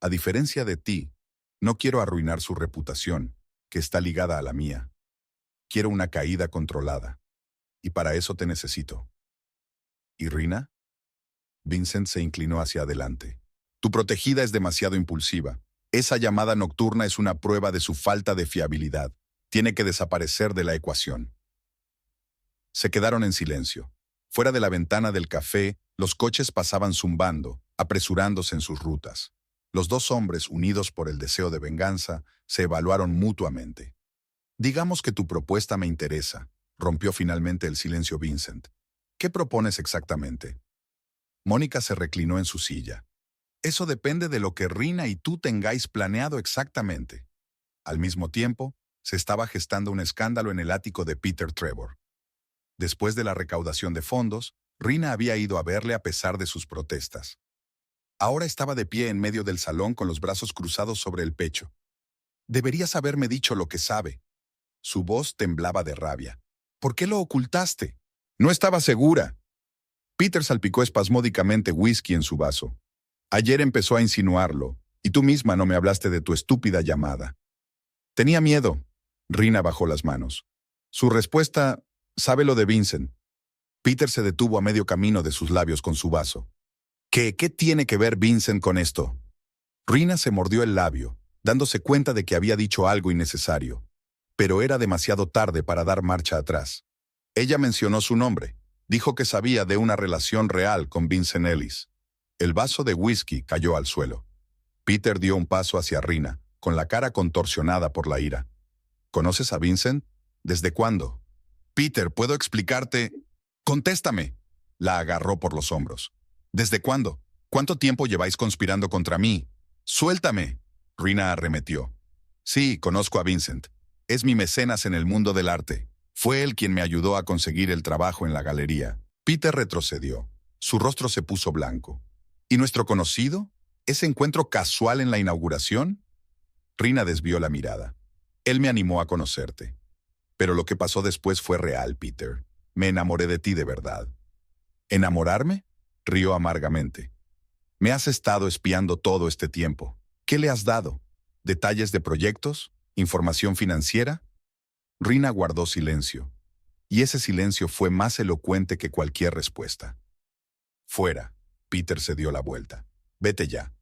a diferencia de ti, no quiero arruinar su reputación, que está ligada a la mía. Quiero una caída controlada. Y para eso te necesito. ¿Y Rina? Vincent se inclinó hacia adelante. Tu protegida es demasiado impulsiva. Esa llamada nocturna es una prueba de su falta de fiabilidad. Tiene que desaparecer de la ecuación. Se quedaron en silencio. Fuera de la ventana del café, los coches pasaban zumbando, apresurándose en sus rutas. Los dos hombres, unidos por el deseo de venganza, se evaluaron mutuamente. Digamos que tu propuesta me interesa, rompió finalmente el silencio Vincent. ¿Qué propones exactamente? Mónica se reclinó en su silla. Eso depende de lo que Rina y tú tengáis planeado exactamente. Al mismo tiempo, se estaba gestando un escándalo en el ático de Peter Trevor. Después de la recaudación de fondos, Rina había ido a verle a pesar de sus protestas. Ahora estaba de pie en medio del salón con los brazos cruzados sobre el pecho. Deberías haberme dicho lo que sabe. Su voz temblaba de rabia. ¿Por qué lo ocultaste? No estaba segura. Peter salpicó espasmódicamente whisky en su vaso. Ayer empezó a insinuarlo, y tú misma no me hablaste de tu estúpida llamada. Tenía miedo. Rina bajó las manos. Su respuesta, sabe lo de Vincent. Peter se detuvo a medio camino de sus labios con su vaso. ¿Qué tiene que ver Vincent con esto? Rina se mordió el labio, dándose cuenta de que había dicho algo innecesario. Pero era demasiado tarde para dar marcha atrás. Ella mencionó su nombre. Dijo que sabía de una relación real con Vincent Ellis. El vaso de whisky cayó al suelo. Peter dio un paso hacia Rina, con la cara contorsionada por la ira. ¿Conoces a Vincent? ¿Desde cuándo? Peter, ¿puedo explicarte? ¡Contéstame! La agarró por los hombros. ¿Desde cuándo? ¿Cuánto tiempo lleváis conspirando contra mí? ¡Suéltame! Rina arremetió. Sí, conozco a Vincent. Es mi mecenas en el mundo del arte. Fue él quien me ayudó a conseguir el trabajo en la galería. Peter retrocedió. Su rostro se puso blanco. ¿Y nuestro conocido? ¿Ese encuentro casual en la inauguración? Rina desvió la mirada. Él me animó a conocerte. Pero lo que pasó después fue real, Peter. Me enamoré de ti de verdad. ¿Enamorarme? Rió amargamente. Me has estado espiando todo este tiempo. ¿Qué le has dado? ¿Detalles de proyectos? ¿Información financiera? Rina guardó silencio. Y ese silencio fue más elocuente que cualquier respuesta. Fuera. Peter se dio la vuelta. Vete ya.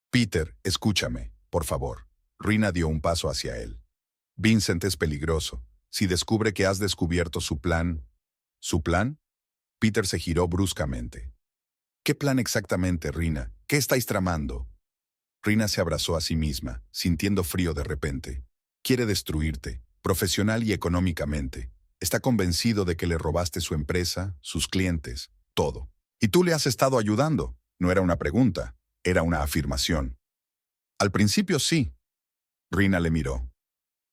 Peter, escúchame, por favor. Rina dio un paso hacia él. Vincent es peligroso. Si descubre que has descubierto su plan... ¿Su plan? Peter se giró bruscamente. ¿Qué plan exactamente, Rina? ¿Qué estáis tramando? Rina se abrazó a sí misma, sintiendo frío de repente. Quiere destruirte, profesional y económicamente. Está convencido de que le robaste su empresa, sus clientes, todo. Y tú le has estado ayudando. No era una pregunta, era una afirmación. Al principio sí. Rina le miró.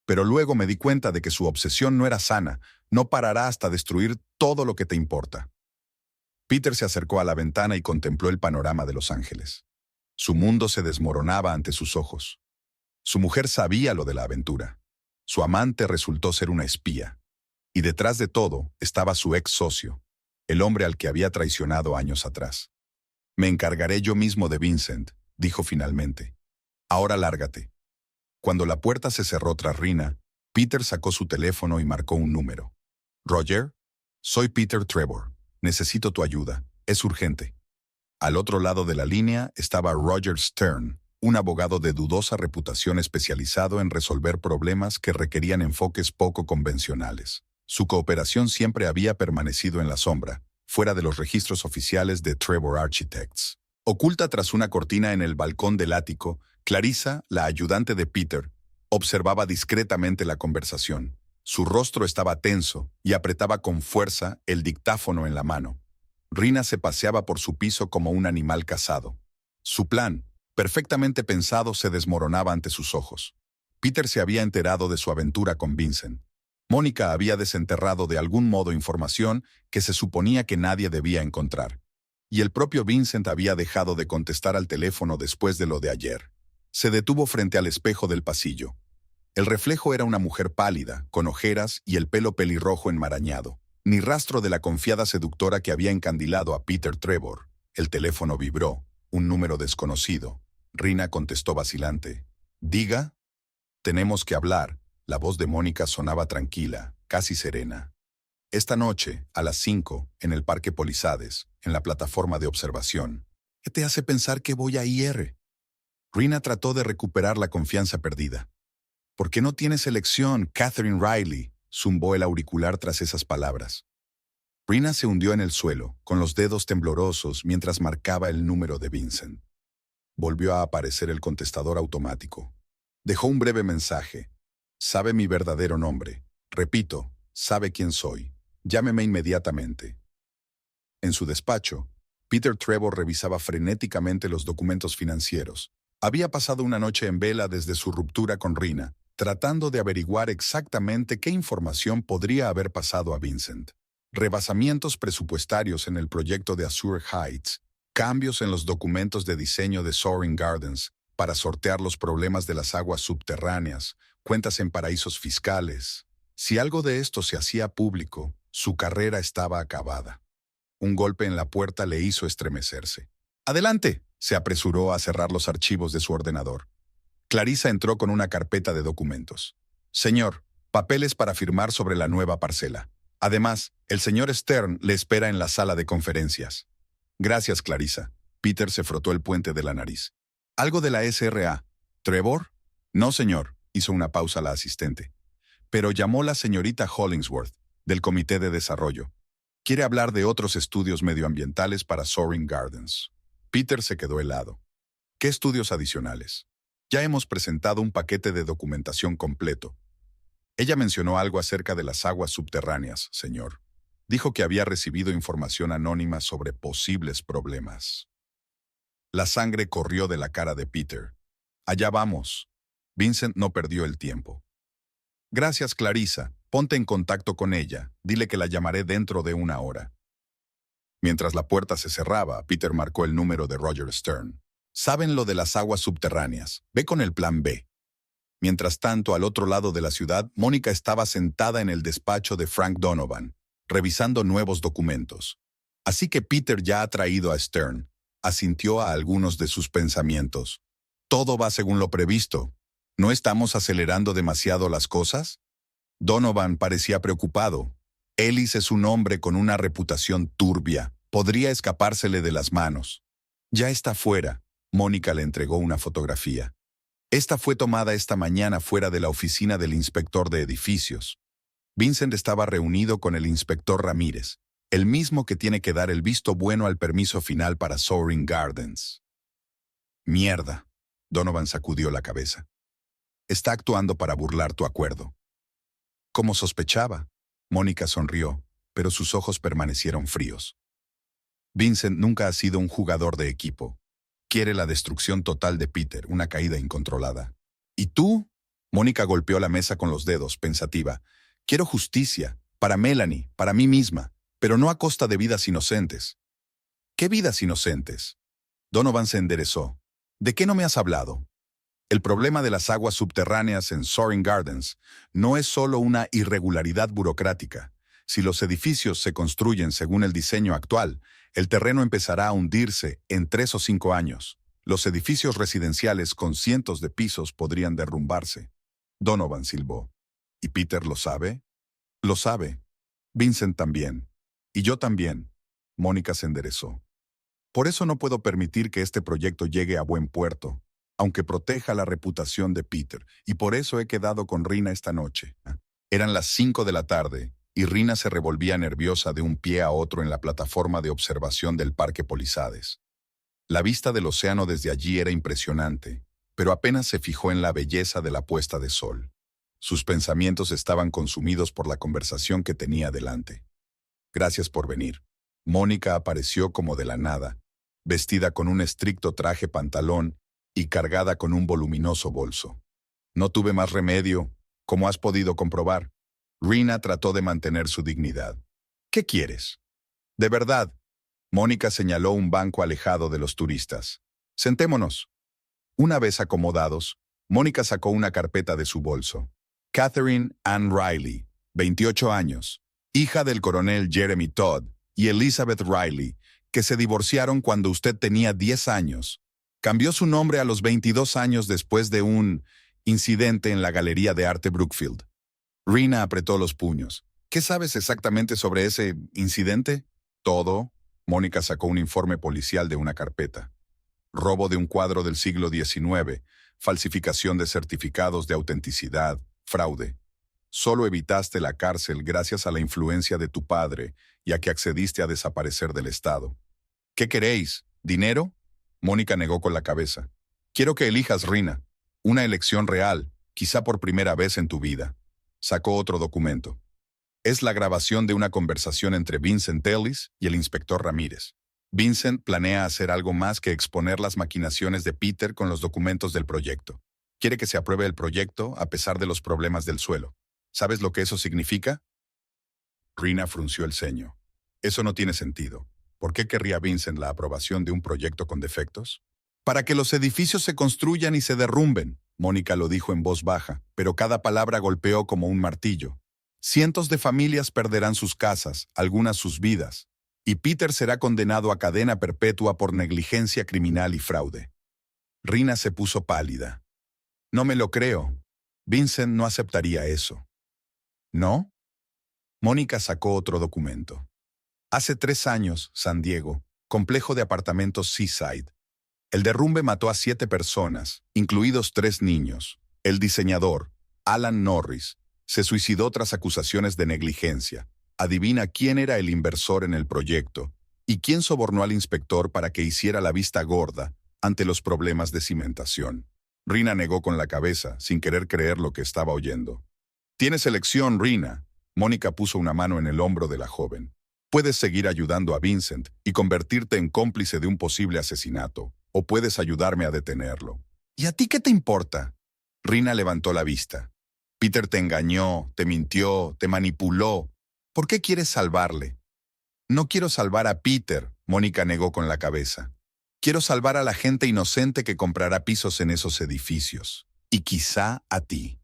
Pero luego me di cuenta de que su obsesión no era sana. No parará hasta destruir todo lo que te importa. Peter se acercó a la ventana y contempló el panorama de Los Ángeles. Su mundo se desmoronaba ante sus ojos. Su mujer sabía lo de la aventura. Su amante resultó ser una espía. Y detrás de todo estaba su ex socio, el hombre al que había traicionado años atrás. Me encargaré yo mismo de Vincent, dijo finalmente. Ahora lárgate. Cuando la puerta se cerró tras Rina, Peter sacó su teléfono y marcó un número. Roger, soy Peter Trevor. Necesito tu ayuda. Es urgente. Al otro lado de la línea estaba Roger Stern, un abogado de dudosa reputación especializado en resolver problemas que requerían enfoques poco convencionales. Su cooperación siempre había permanecido en la sombra, fuera de los registros oficiales de Trevor Architects. Oculta tras una cortina en el balcón del ático, Clarissa, la ayudante de Peter, observaba discretamente la conversación. Su rostro estaba tenso y apretaba con fuerza el dictáfono en la mano. Rina se paseaba por su piso como un animal cazado. Su plan, perfectamente pensado, se desmoronaba ante sus ojos. Peter se había enterado de su aventura con Vincent. Mónica había desenterrado de algún modo información que se suponía que nadie debía encontrar. Y el propio Vincent había dejado de contestar al teléfono después de lo de ayer. Se detuvo frente al espejo del pasillo. El reflejo era una mujer pálida, con ojeras y el pelo pelirrojo enmarañado. Ni rastro de la confiada seductora que había encandilado a Peter Trevor. El teléfono vibró. Un número desconocido. Rina contestó vacilante. «Diga». «Tenemos que hablar». La voz de Mónica sonaba tranquila, casi serena. «Esta noche, a las 5, en el Parque Polizades, en la plataforma de observación. ¿Qué te hace pensar que voy a ir?» Rina trató de recuperar la confianza perdida. «¿Por qué no tienes elección, Catherine Riley?», zumbó el auricular tras esas palabras. Rina se hundió en el suelo, con los dedos temblorosos mientras marcaba el número de Vincent. Volvió a aparecer el contestador automático. Dejó un breve mensaje. «Sabe mi verdadero nombre. Repito, sabe quién soy. Llámeme inmediatamente». En su despacho, Peter Trevor revisaba frenéticamente los documentos financieros. Había pasado una noche en vela desde su ruptura con Rina, tratando de averiguar exactamente qué información podría haber pasado a Vincent. Rebasamientos presupuestarios en el proyecto de Azure Heights, cambios en los documentos de diseño de Soaring Gardens para sortear los problemas de las aguas subterráneas, cuentas en paraísos fiscales. Si algo de esto se hacía público, su carrera estaba acabada. Un golpe en la puerta le hizo estremecerse. «Adelante», se apresuró a cerrar los archivos de su ordenador. Clarissa entró con una carpeta de documentos. «Señor, papeles para firmar sobre la nueva parcela. Además, el señor Stern le espera en la sala de conferencias». «Gracias, Clarissa». Peter se frotó el puente de la nariz. «¿Algo de la SRA? ¿Trevor?» «No, señor», hizo una pausa la asistente. «Pero llamó la señorita Hollingsworth, del Comité de Desarrollo. Quiere hablar de otros estudios medioambientales para Soaring Gardens». Peter se quedó helado. «¿Qué estudios adicionales?» «Ya hemos presentado un paquete de documentación completo». «Ella mencionó algo acerca de las aguas subterráneas, señor. Dijo que había recibido información anónima sobre posibles problemas». La sangre corrió de la cara de Peter. «Allá vamos». Vincent no perdió el tiempo. «Gracias, Clarissa. Ponte en contacto con ella. Dile que la llamaré dentro de 1 hora». Mientras la puerta se cerraba, Peter marcó el número de Roger Stern. «Saben lo de las aguas subterráneas. Ve con el plan B». Mientras tanto, al otro lado de la ciudad, Mónica estaba sentada en el despacho de Frank Donovan, revisando nuevos documentos. Así que Peter ya ha traído a Stern. Asintió a algunos de sus pensamientos. «Todo va según lo previsto. ¿No estamos acelerando demasiado las cosas?» Donovan parecía preocupado. Ellis es un hombre con una reputación turbia. Podría escapársele de las manos. «Ya está fuera». Mónica le entregó una fotografía. Esta fue tomada esta mañana fuera de la oficina del inspector de edificios. Vincent estaba reunido con el inspector Ramírez, el mismo que tiene que dar el visto bueno al permiso final para Soaring Gardens. «Mierda», Donovan sacudió la cabeza. «Está actuando para burlar tu acuerdo». «Como sospechaba». Mónica sonrió, pero sus ojos permanecieron fríos. «Vincent nunca ha sido un jugador de equipo. Quiere la destrucción total de Peter, una caída incontrolada». «¿Y tú?» Mónica golpeó la mesa con los dedos, pensativa. «Quiero justicia, para Melanie, para mí misma, pero no a costa de vidas inocentes». «¿Qué vidas inocentes?» Donovan se enderezó. «¿De qué no me has hablado?» «El problema de las aguas subterráneas en Soaring Gardens no es solo una irregularidad burocrática. Si los edificios se construyen según el diseño actual, el terreno empezará a hundirse en 3 o 5 años. Los edificios residenciales con cientos de pisos podrían derrumbarse». Donovan silbó. «¿Y Peter lo sabe?» «Lo sabe. Vincent también. Y yo también». Mónica se enderezó. «Por eso no puedo permitir que este proyecto llegue a buen puerto, aunque proteja la reputación de Peter, y por eso he quedado con Rina esta noche». Eran las 5 de la tarde, y Rina se revolvía nerviosa de un pie a otro en la plataforma de observación del Parque Polizades. La vista del océano desde allí era impresionante, pero apenas se fijó en la belleza de la puesta de sol. Sus pensamientos estaban consumidos por la conversación que tenía delante. «Gracias por venir». Mónica apareció como de la nada, vestida con un estricto traje pantalón y cargada con un voluminoso bolso. No tuve más remedio, como has podido comprobar. Rina trató de mantener su dignidad. ¿Qué quieres? De verdad. Mónica señaló un banco alejado de los turistas. Sentémonos. Una vez acomodados, Mónica sacó una carpeta de su bolso. Catherine Ann Riley, 28 años, hija del coronel Jeremy Todd y Elizabeth Riley, que se divorciaron cuando usted tenía 10 años. Cambió su nombre a los 22 años después de un incidente en la Galería de Arte Brookfield. Rina apretó los puños. ¿Qué sabes exactamente sobre ese incidente? Todo. Mónica sacó un informe policial de una carpeta. Robo de un cuadro del siglo XIX, falsificación de certificados de autenticidad, fraude. Solo evitaste la cárcel gracias a la influencia de tu padre y a que accediste a desaparecer del Estado. ¿Qué queréis? ¿Dinero? Mónica negó con la cabeza. Quiero que elijas, Rina. Una elección real, quizá por primera vez en tu vida. Sacó otro documento. Es la grabación de una conversación entre Vincent Ellis y el inspector Ramírez. Vincent planea hacer algo más que exponer las maquinaciones de Peter con los documentos del proyecto. Quiere que se apruebe el proyecto a pesar de los problemas del suelo. ¿Sabes lo que eso significa? Rina frunció el ceño. Eso no tiene sentido. ¿Por qué querría Vincent la aprobación de un proyecto con defectos? Para que los edificios se construyan y se derrumben, Mónica lo dijo en voz baja, pero cada palabra golpeó como un martillo. Cientos de familias perderán sus casas, algunas sus vidas, y Peter será condenado a cadena perpetua por negligencia criminal y fraude. Rina se puso pálida. No me lo creo. Vincent no aceptaría eso. ¿No? Mónica sacó otro documento. Hace 3 años, San Diego, complejo de apartamentos Seaside. El derrumbe mató a 7 personas, incluidos 3 niños. El diseñador, Alan Norris, se suicidó tras acusaciones de negligencia. Adivina quién era el inversor en el proyecto y quién sobornó al inspector para que hiciera la vista gorda ante los problemas de cimentación. Rina negó con la cabeza, sin querer creer lo que estaba oyendo. Tienes elección, Rina. Mónica puso una mano en el hombro de la joven. Puedes seguir ayudando a Vincent y convertirte en cómplice de un posible asesinato, o puedes ayudarme a detenerlo. ¿Y a ti qué te importa? Rina levantó la vista. Peter te engañó, te mintió, te manipuló. ¿Por qué quieres salvarle? No quiero salvar a Peter, Mónica negó con la cabeza. Quiero salvar a la gente inocente que comprará pisos en esos edificios. Y quizá a ti.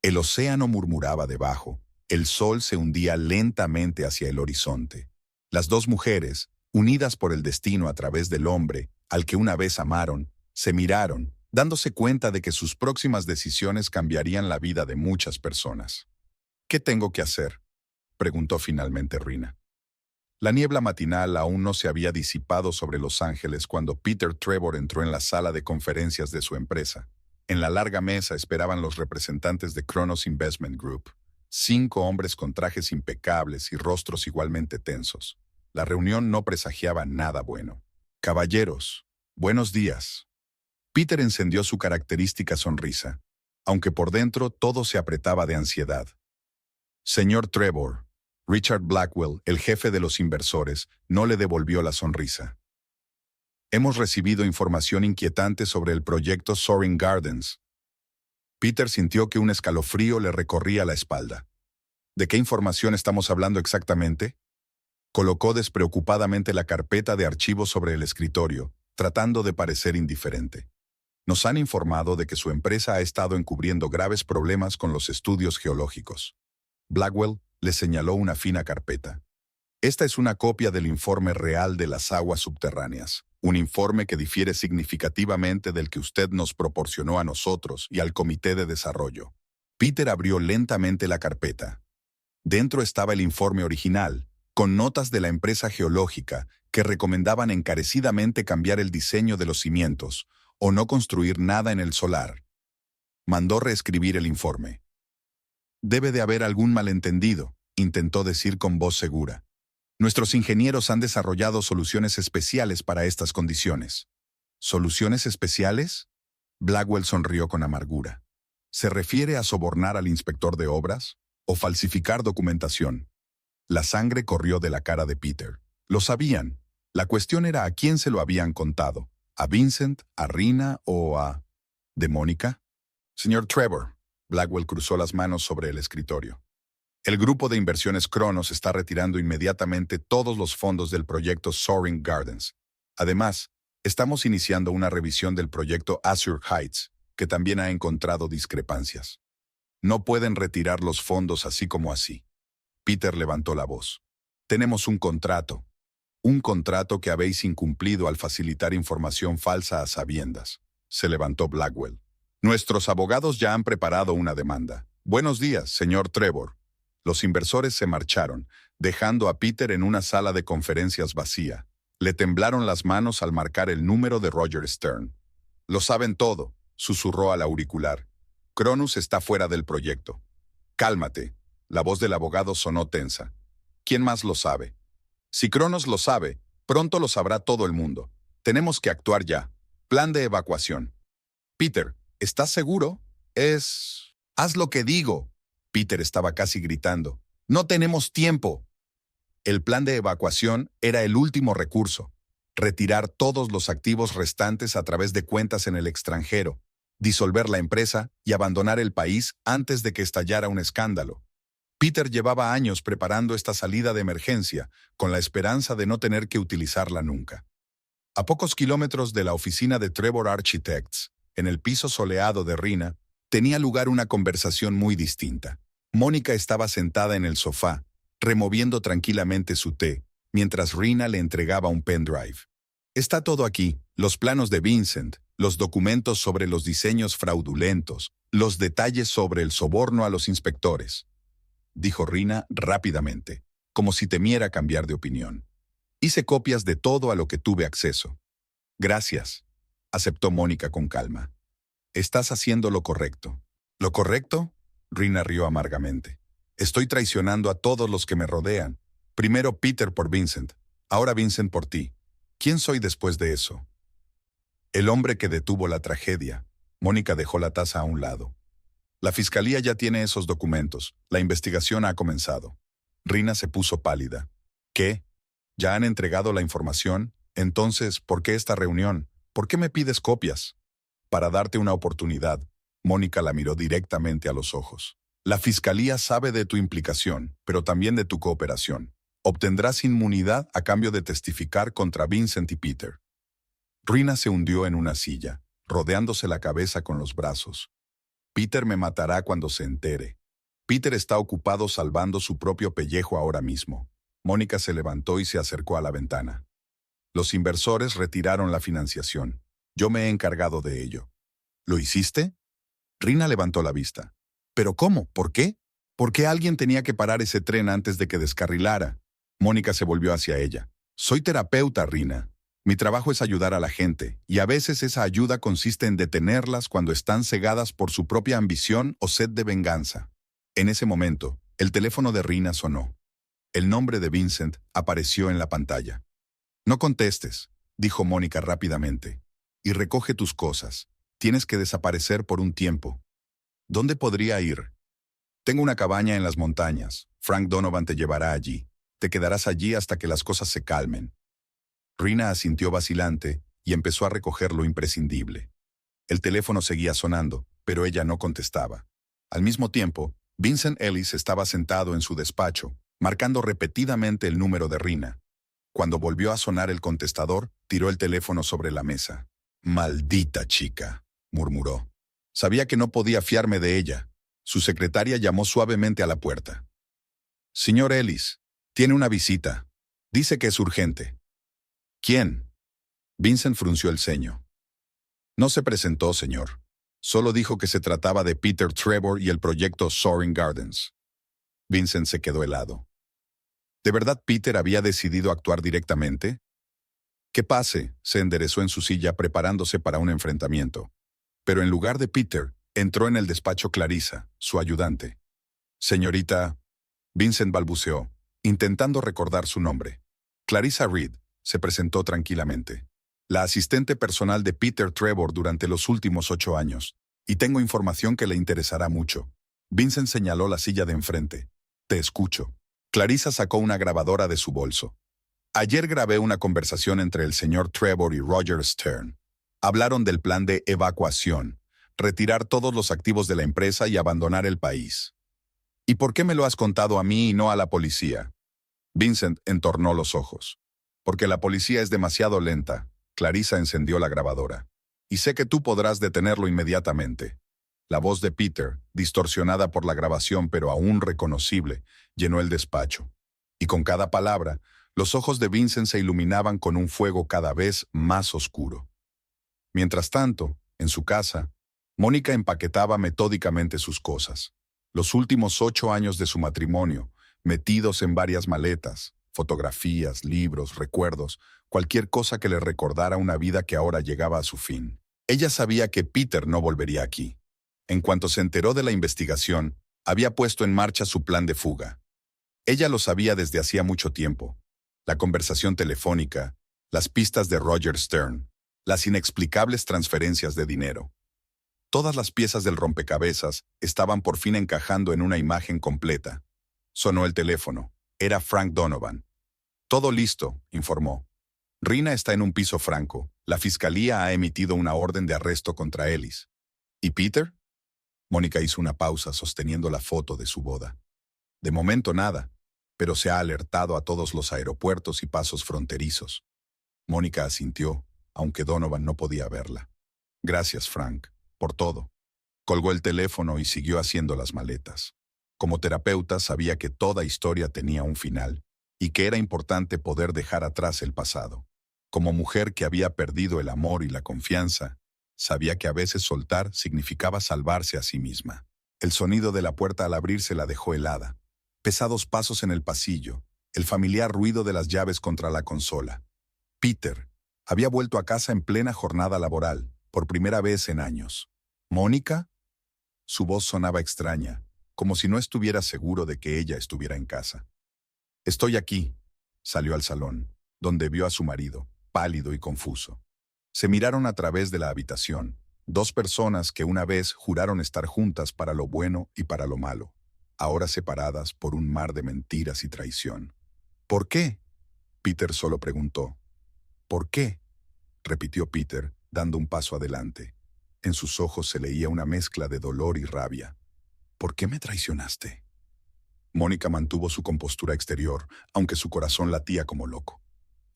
El océano murmuraba debajo. El sol se hundía lentamente hacia el horizonte. Las 2 mujeres, unidas por el destino a través del hombre, al que una vez amaron, se miraron, dándose cuenta de que sus próximas decisiones cambiarían la vida de muchas personas. ¿Qué tengo que hacer?, preguntó finalmente Rina. La niebla matinal aún no se había disipado sobre Los Ángeles cuando Peter Trevor entró en la sala de conferencias de su empresa. En la larga mesa esperaban los representantes de Kronos Investment Group. 5 hombres con trajes impecables y rostros igualmente tensos. La reunión no presagiaba nada bueno. Caballeros, buenos días. Peter encendió su característica sonrisa, aunque por dentro todo se apretaba de ansiedad. Señor Trevor, Richard Blackwell, el jefe de los inversores, no le devolvió la sonrisa. Hemos recibido información inquietante sobre el proyecto Soaring Gardens. Peter sintió que un escalofrío le recorría la espalda. ¿De qué información estamos hablando exactamente? Colocó despreocupadamente la carpeta de archivos sobre el escritorio, tratando de parecer indiferente. Nos han informado de que su empresa ha estado encubriendo graves problemas con los estudios geológicos. Blackwell le señaló una fina carpeta. Esta es una copia del informe real de las aguas subterráneas, un informe que difiere significativamente del que usted nos proporcionó a nosotros y al Comité de Desarrollo. Peter abrió lentamente la carpeta. Dentro estaba el informe original, con notas de la empresa geológica que recomendaban encarecidamente cambiar el diseño de los cimientos o no construir nada en el solar. Mandó reescribir el informe. Debe de haber algún malentendido, intentó decir con voz segura. Nuestros ingenieros han desarrollado soluciones especiales para estas condiciones. ¿Soluciones especiales? Blackwell sonrió con amargura. ¿Se refiere a sobornar al inspector de obras o falsificar documentación? La sangre corrió de la cara de Peter. Lo sabían. La cuestión era a quién se lo habían contado. ¿A Vincent, a Rina o a... ¿de Mónica? Señor Trevor, Blackwell cruzó las manos sobre el escritorio. El grupo de inversiones Cronos está retirando inmediatamente todos los fondos del proyecto Soaring Gardens. Además, estamos iniciando una revisión del proyecto Azure Heights, que también ha encontrado discrepancias. No pueden retirar los fondos así como así. Peter levantó la voz. Tenemos un contrato que habéis incumplido al facilitar información falsa a sabiendas. Se levantó Blackwell. Nuestros abogados ya han preparado una demanda. Buenos días, señor Trevor. Los inversores se marcharon, dejando a Peter en una sala de conferencias vacía. Le temblaron las manos al marcar el número de Roger Stern. Lo saben todo, susurró al auricular. Cronus está fuera del proyecto. Cálmate. La voz del abogado sonó tensa. ¿Quién más lo sabe? Si Cronos lo sabe, pronto lo sabrá todo el mundo. Tenemos que actuar ya. Plan de evacuación. Peter, ¿estás seguro? Haz lo que digo. Peter estaba casi gritando. ¡No tenemos tiempo! El plan de evacuación era el último recurso. Retirar todos los activos restantes a través de cuentas en el extranjero, disolver la empresa y abandonar el país antes de que estallara un escándalo. Peter llevaba años preparando esta salida de emergencia, con la esperanza de no tener que utilizarla nunca. A pocos kilómetros de la oficina de Trevor Architects, en el piso soleado de Rina, tenía lugar una conversación muy distinta. Mónica estaba sentada en el sofá, removiendo tranquilamente su té, mientras Rina le entregaba un pendrive. Está todo aquí, los planos de Vincent, los documentos sobre los diseños fraudulentos, los detalles sobre el soborno a los inspectores, dijo Rina rápidamente, como si temiera cambiar de opinión. Hice copias de todo a lo que tuve acceso. Gracias, aceptó Mónica con calma. Estás haciendo lo correcto. ¿Lo correcto? Rina rió amargamente. Estoy traicionando a todos los que me rodean. Primero Peter por Vincent, ahora Vincent por ti. ¿Quién soy después de eso? El hombre que detuvo la tragedia. Mónica dejó la taza a un lado. La fiscalía ya tiene esos documentos. La investigación ha comenzado. Rina se puso pálida. ¿Qué? ¿Ya han entregado la información? Entonces, ¿por qué esta reunión? ¿Por qué me pides copias? Para darte una oportunidad. Mónica la miró directamente a los ojos. La fiscalía sabe de tu implicación, pero también de tu cooperación. Obtendrás inmunidad a cambio de testificar contra Vincent y Peter. Rina se hundió en una silla, rodeándose la cabeza con los brazos. Peter me matará cuando se entere. Peter está ocupado salvando su propio pellejo ahora mismo. Mónica se levantó y se acercó a la ventana. Los inversores retiraron la financiación. Yo me he encargado de ello. ¿Lo hiciste? Rina levantó la vista. ¿Pero cómo? ¿Por qué? ¿Por qué alguien tenía que parar ese tren antes de que descarrilara? Mónica se volvió hacia ella. Soy terapeuta, Rina. Mi trabajo es ayudar a la gente, y a veces esa ayuda consiste en detenerlas cuando están cegadas por su propia ambición o sed de venganza. En ese momento, el teléfono de Rina sonó. El nombre de Vincent apareció en la pantalla. No contestes, dijo Mónica rápidamente. Y recoge tus cosas. Tienes que desaparecer por un tiempo. ¿Dónde podría ir? Tengo una cabaña en las montañas. Frank Donovan te llevará allí. Te quedarás allí hasta que las cosas se calmen. Rina asintió vacilante y empezó a recoger lo imprescindible. El teléfono seguía sonando, pero ella no contestaba. Al mismo tiempo, Vincent Ellis estaba sentado en su despacho, marcando repetidamente el número de Rina. Cuando volvió a sonar el contestador, tiró el teléfono sobre la mesa. «Maldita chica», murmuró. Sabía que no podía fiarme de ella. Su secretaria llamó suavemente a la puerta. «Señor Ellis, tiene una visita. Dice que es urgente». «¿Quién?» Vincent frunció el ceño. «No se presentó, señor. Solo dijo que se trataba de Peter Trevor y el proyecto Soaring Gardens». Vincent se quedó helado. ¿De verdad Peter había decidido actuar directamente? «Que pase», se enderezó en su silla preparándose para un enfrentamiento. Pero en lugar de Peter, entró en el despacho Clarissa, su ayudante. «Señorita», Vincent balbuceó, intentando recordar su nombre. «Clarissa Reed», se presentó tranquilamente. «La asistente personal de Peter Trevor durante los últimos 8 años. Y tengo información que le interesará mucho». Vincent señaló la silla de enfrente. «Te escucho». Clarissa sacó una grabadora de su bolso. «Ayer grabé una conversación entre el señor Trevor y Roger Stern. Hablaron del plan de evacuación. retirar todos los activos de la empresa y abandonar el país. ¿Y por qué me lo has contado a mí y no a la policía? Vincent entornó los ojos. Porque la policía es demasiado lenta. Clarissa encendió la grabadora. Y sé que tú podrás detenerlo inmediatamente. La voz de Peter, distorsionada por la grabación pero aún reconocible, llenó el despacho. Y con cada palabra, los ojos de Vincent se iluminaban con un fuego cada vez más oscuro. Mientras tanto, en su casa, Mónica empaquetaba metódicamente sus cosas. Los últimos 8 años de su matrimonio, metidos en varias maletas, fotografías, libros, recuerdos, cualquier cosa que le recordara una vida que ahora llegaba a su fin. Ella sabía que Peter no volvería aquí. En cuanto se enteró de la investigación, había puesto en marcha su plan de fuga. Ella lo sabía desde hacía mucho tiempo. La conversación telefónica, las pistas de Roger Stern, las inexplicables transferencias de dinero. Todas las piezas del rompecabezas estaban por fin encajando en una imagen completa. Sonó el teléfono. Era Frank Donovan. Todo listo, informó. Rina está en un piso franco. La fiscalía ha emitido una orden de arresto contra Ellis. ¿Y Peter? Mónica hizo una pausa sosteniendo la foto de su boda. De momento nada, pero se ha alertado a todos los aeropuertos y pasos fronterizos. Mónica asintió, aunque Donovan no podía verla. Gracias, Frank, por todo. Colgó el teléfono y siguió haciendo las maletas. Como terapeuta sabía que toda historia tenía un final y que era importante poder dejar atrás el pasado. Como mujer que había perdido el amor y la confianza, sabía que a veces soltar significaba salvarse a sí misma. El sonido de la puerta al abrirse la dejó helada. Pesados pasos en el pasillo, el familiar ruido de las llaves contra la consola. Peter había vuelto a casa en plena jornada laboral, por primera vez en años. ¿Mónica? Su voz sonaba extraña, como si no estuviera seguro de que ella estuviera en casa. Estoy aquí. Salió al salón, donde vio a su marido, pálido y confuso. Se miraron a través de la habitación, dos personas que una vez juraron estar juntas para lo bueno y para lo malo, ahora separadas por un mar de mentiras y traición. ¿Por qué? Peter solo preguntó. ¿Por qué? Repitió Peter, dando un paso adelante. En sus ojos se leía una mezcla de dolor y rabia. ¿Por qué me traicionaste? Mónica mantuvo su compostura exterior, aunque su corazón latía como loco.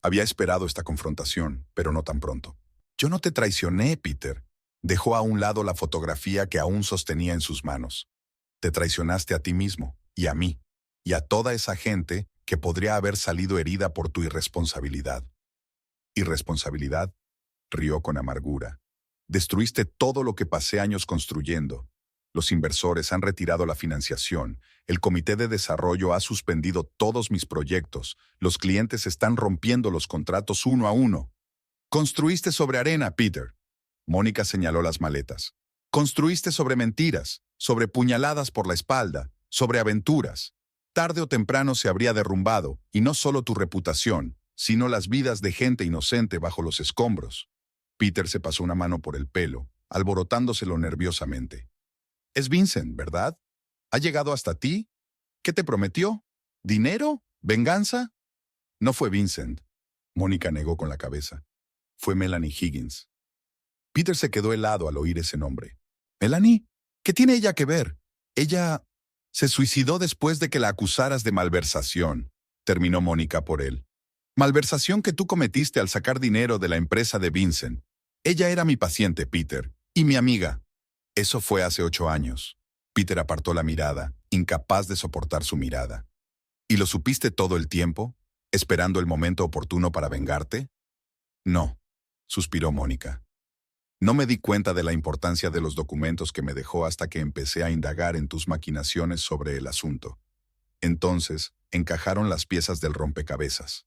Había esperado esta confrontación, pero no tan pronto. Yo no te traicioné, Peter. Dejó a un lado la fotografía que aún sostenía en sus manos. Te traicionaste a ti mismo, y a mí, y a toda esa gente que podría haber salido herida por tu irresponsabilidad. ¿Irresponsabilidad? Rió con amargura. Destruiste todo lo que pasé años construyendo. Los inversores han retirado la financiación, el comité de desarrollo ha suspendido todos mis proyectos, los clientes están rompiendo los contratos uno a uno. Construiste sobre arena, Peter. Mónica señaló las maletas. Construiste sobre mentiras, sobre puñaladas por la espalda, sobre aventuras. Tarde o temprano se habría derrumbado, y no solo tu reputación, sino las vidas de gente inocente bajo los escombros. Peter se pasó una mano por el pelo, alborotándoselo nerviosamente. Es Vincent, ¿verdad? ¿Ha llegado hasta ti? ¿Qué te prometió? ¿Dinero? ¿Venganza? No fue Vincent. Mónica negó con la cabeza. Fue Melanie Higgins. Peter se quedó helado al oír ese nombre. ¿Melanie? ¿Qué tiene ella que ver? Ella se suicidó después de que la acusaras de malversación, terminó Mónica por él. Malversación que tú cometiste al sacar dinero de la empresa de Vincent. Ella era mi paciente, Peter, y mi amiga. Eso fue hace 8 años. Peter apartó la mirada, incapaz de soportar su mirada. ¿Y lo supiste todo el tiempo, esperando el momento oportuno para vengarte? No, suspiró Mónica. No me di cuenta de la importancia de los documentos que me dejó hasta que empecé a indagar en tus maquinaciones sobre el asunto. Entonces, encajaron las piezas del rompecabezas.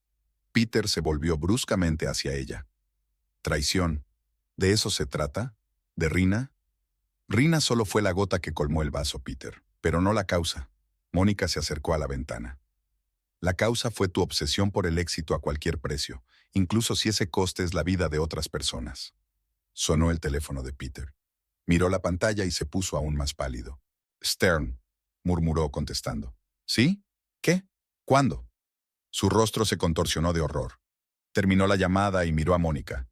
Peter se volvió bruscamente hacia ella. Traición. ¿De eso se trata? ¿De Rina? Rina solo fue la gota que colmó el vaso, Peter, pero no la causa. Mónica se acercó a la ventana. La causa fue tu obsesión por el éxito a cualquier precio, incluso si ese coste es la vida de otras personas. Sonó el teléfono de Peter. Miró la pantalla y se puso aún más pálido. Stern, murmuró contestando. ¿Sí? ¿Qué? ¿Cuándo? Su rostro se contorsionó de horror. Terminó la llamada y miró a Mónica.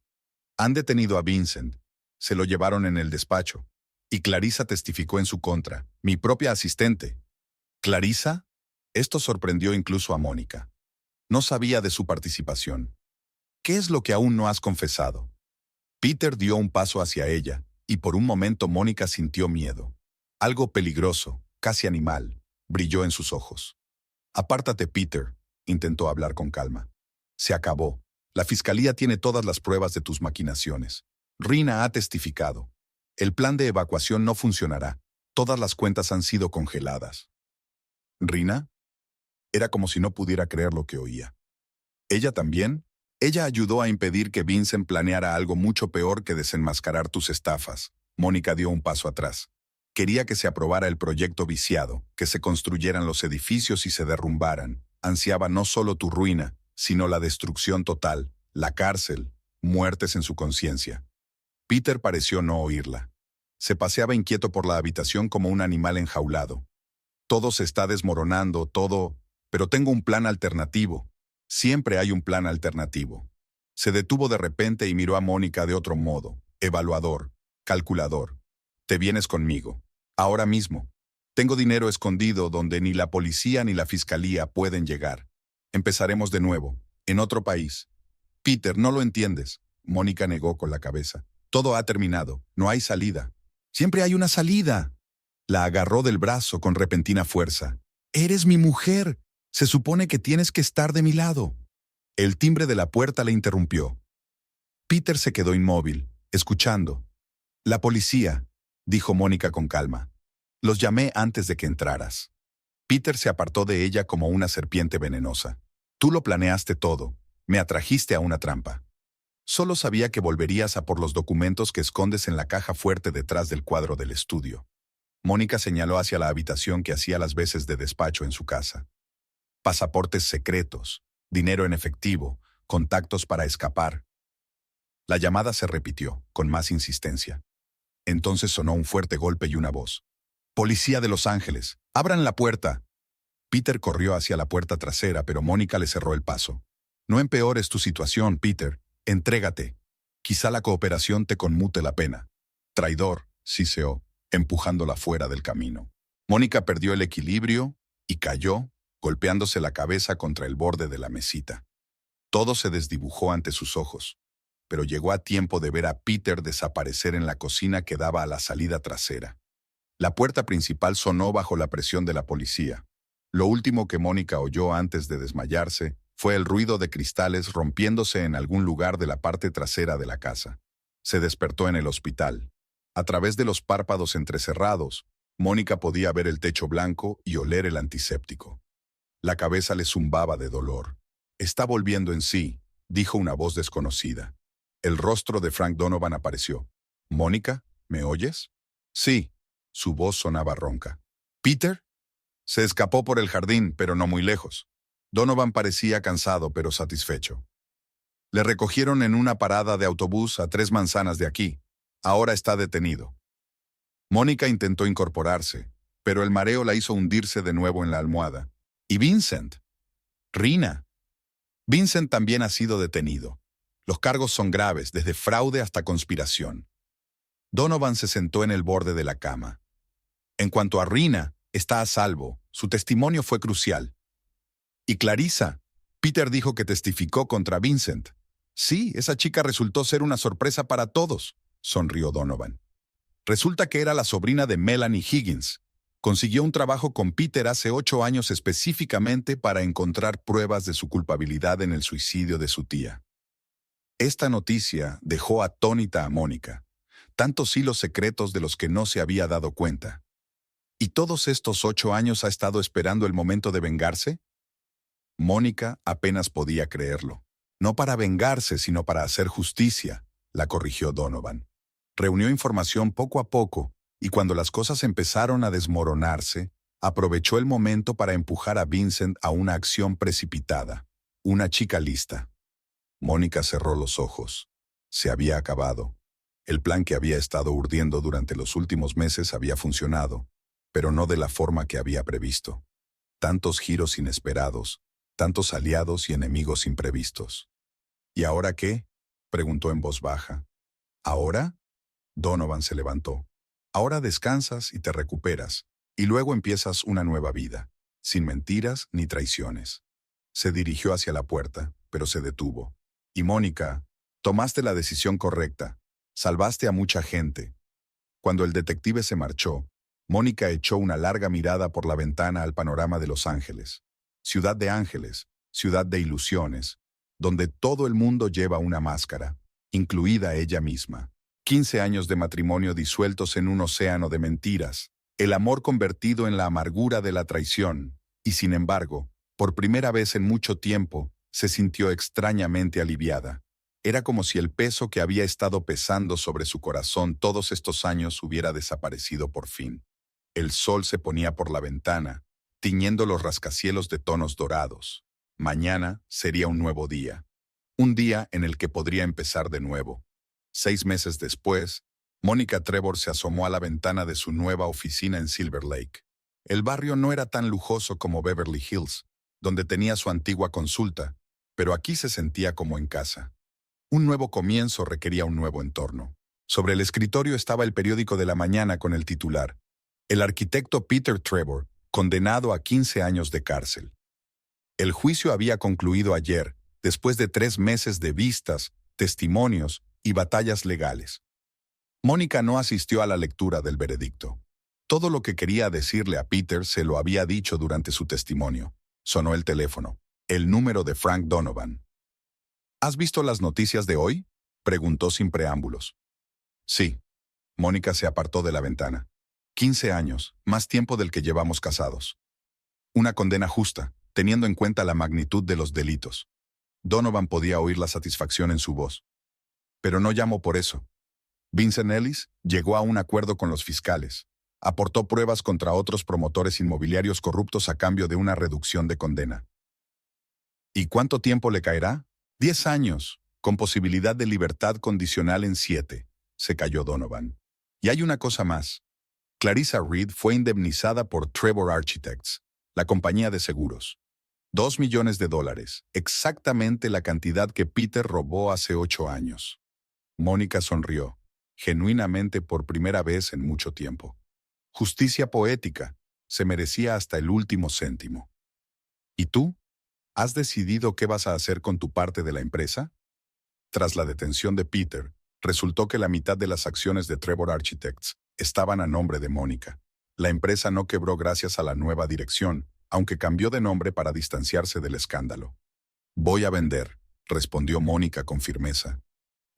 Han detenido a Vincent. Se lo llevaron en el despacho. Y Clarissa testificó en su contra, mi propia asistente. ¿Clarissa? Esto sorprendió incluso a Mónica. No sabía de su participación. ¿Qué es lo que aún no has confesado? Peter dio un paso hacia ella, y por un momento Mónica sintió miedo. Algo peligroso, casi animal, brilló en sus ojos. Apártate, Peter, intentó hablar con calma. Se acabó. La fiscalía tiene todas las pruebas de tus maquinaciones. Rina ha testificado. El plan de evacuación no funcionará. Todas las cuentas han sido congeladas. ¿Rina? Era como si no pudiera creer lo que oía. ¿Ella también? Ella ayudó a impedir que Vincent planeara algo mucho peor que desenmascarar tus estafas. Mónica dio un paso atrás. Quería que se aprobara el proyecto viciado, que se construyeran los edificios y se derrumbaran. Ansiaba no solo tu ruina, sino la destrucción total, la cárcel, muertes en su conciencia. Peter pareció no oírla. Se paseaba inquieto por la habitación como un animal enjaulado. Todo se está desmoronando, todo... Pero tengo un plan alternativo. Siempre hay un plan alternativo. Se detuvo de repente y miró a Mónica de otro modo. Evaluador, calculador. Te vienes conmigo. Ahora mismo. Tengo dinero escondido donde ni la policía ni la fiscalía pueden llegar. Empezaremos de nuevo, en otro país. Peter, no lo entiendes. Mónica negó con la cabeza. Todo ha terminado. No hay salida. Siempre hay una salida. La agarró del brazo con repentina fuerza. Eres mi mujer. Se supone que tienes que estar de mi lado. El timbre de la puerta le interrumpió. Peter se quedó inmóvil, escuchando. La policía, dijo Mónica con calma. Los llamé antes de que entraras. Peter se apartó de ella como una serpiente venenosa. Tú lo planeaste todo. Me atrajiste a una trampa. Solo sabía que volverías a por los documentos que escondes en la caja fuerte detrás del cuadro del estudio. Mónica señaló hacia la habitación que hacía las veces de despacho en su casa. Pasaportes secretos, dinero en efectivo, contactos para escapar. La llamada se repitió, con más insistencia. Entonces sonó un fuerte golpe y una voz. «Policía de Los Ángeles, abran la puerta». Peter corrió hacia la puerta trasera, pero Mónica le cerró el paso. «No empeores tu situación, Peter. Entrégate. Quizá la cooperación te conmute la pena». «Traidor», siseó, empujándola fuera del camino. Mónica perdió el equilibrio y cayó, golpeándose la cabeza contra el borde de la mesita. Todo se desdibujó ante sus ojos, pero llegó a tiempo de ver a Peter desaparecer en la cocina que daba a la salida trasera. La puerta principal sonó bajo la presión de la policía. Lo último que Mónica oyó antes de desmayarse fue el ruido de cristales rompiéndose en algún lugar de la parte trasera de la casa. Se despertó en el hospital. A través de los párpados entrecerrados, Mónica podía ver el techo blanco y oler el antiséptico. La cabeza le zumbaba de dolor. «Está volviendo en sí», dijo una voz desconocida. El rostro de Frank Donovan apareció. «Mónica, ¿me oyes?» «Sí». Su voz sonaba ronca. «¿Peter?» Se escapó por el jardín, pero no muy lejos. Donovan parecía cansado, pero satisfecho. Le recogieron en una parada de autobús a 3 manzanas de aquí. Ahora está detenido. Mónica intentó incorporarse, pero el mareo la hizo hundirse de nuevo en la almohada. ¿Y Vincent? Rina. Vincent también ha sido detenido. Los cargos son graves, desde fraude hasta conspiración. Donovan se sentó en el borde de la cama. En cuanto a Rina, está a salvo. Su testimonio fue crucial. ¿Y Clarissa? Peter dijo que testificó contra Vincent. Sí, esa chica resultó ser una sorpresa para todos, sonrió Donovan. Resulta que era la sobrina de Melanie Higgins. Consiguió un trabajo con Peter hace 8 años específicamente para encontrar pruebas de su culpabilidad en el suicidio de su tía. Esta noticia dejó atónita a Mónica. Tantos hilos secretos de los que no se había dado cuenta. ¿Y todos estos 8 años ha estado esperando el momento de vengarse? Mónica apenas podía creerlo. No para vengarse, sino para hacer justicia, la corrigió Donovan. Reunió información poco a poco, y cuando las cosas empezaron a desmoronarse, aprovechó el momento para empujar a Vincent a una acción precipitada. Una chica lista. Mónica cerró los ojos. Se había acabado. El plan que había estado urdiendo durante los últimos meses había funcionado, pero no de la forma que había previsto. Tantos giros inesperados, tantos aliados y enemigos imprevistos. ¿Y ahora qué?, preguntó en voz baja. ¿Ahora? Donovan se levantó. Ahora descansas y te recuperas, y luego empiezas una nueva vida, sin mentiras ni traiciones. Se dirigió hacia la puerta, pero se detuvo. Y Mónica, tomaste la decisión correcta. Salvaste a mucha gente. Cuando el detective se marchó, Mónica echó una larga mirada por la ventana al panorama de Los Ángeles. Ciudad de ángeles, ciudad de ilusiones, donde todo el mundo lleva una máscara, incluida ella misma. 15 años de matrimonio disueltos en un océano de mentiras, el amor convertido en la amargura de la traición, y sin embargo, por primera vez en mucho tiempo, se sintió extrañamente aliviada. Era como si el peso que había estado pesando sobre su corazón todos estos años hubiera desaparecido por fin. El sol se ponía por la ventana, tiñendo los rascacielos de tonos dorados. Mañana sería un nuevo día. Un día en el que podría empezar de nuevo. 6 meses después, Mónica Trevor se asomó a la ventana de su nueva oficina en Silver Lake. El barrio no era tan lujoso como Beverly Hills, donde tenía su antigua consulta, pero aquí se sentía como en casa. Un nuevo comienzo requería un nuevo entorno. Sobre el escritorio estaba el periódico de la mañana con el titular: El arquitecto Peter Trevor, condenado a 15 años de cárcel. El juicio había concluido ayer, después de 3 meses de vistas, testimonios y batallas legales. Mónica no asistió a la lectura del veredicto. Todo lo que quería decirle a Peter se lo había dicho durante su testimonio. Sonó el teléfono. El número de Frank Donovan. ¿Has visto las noticias de hoy?, preguntó sin preámbulos. Sí. Mónica se apartó de la ventana. 15 años, más tiempo del que llevamos casados. Una condena justa, teniendo en cuenta la magnitud de los delitos. Donovan podía oír la satisfacción en su voz. Pero no llamó por eso. Vincent Ellis llegó a un acuerdo con los fiscales. Aportó pruebas contra otros promotores inmobiliarios corruptos a cambio de una reducción de condena. ¿Y cuánto tiempo le caerá? 10 años, con posibilidad de libertad condicional en 7, se calló Donovan. Y hay una cosa más. Clarissa Reed fue indemnizada por Trevor Architects, la compañía de seguros. $2 millones, exactamente la cantidad que Peter robó hace 8 años. Mónica sonrió, genuinamente por primera vez en mucho tiempo. Justicia poética, se merecía hasta el último céntimo. ¿Y tú? ¿Has decidido qué vas a hacer con tu parte de la empresa? Tras la detención de Peter, resultó que la mitad de las acciones de Trevor Architects estaban a nombre de Mónica. La empresa no quebró gracias a la nueva dirección, aunque cambió de nombre para distanciarse del escándalo. Voy a vender, respondió Mónica con firmeza.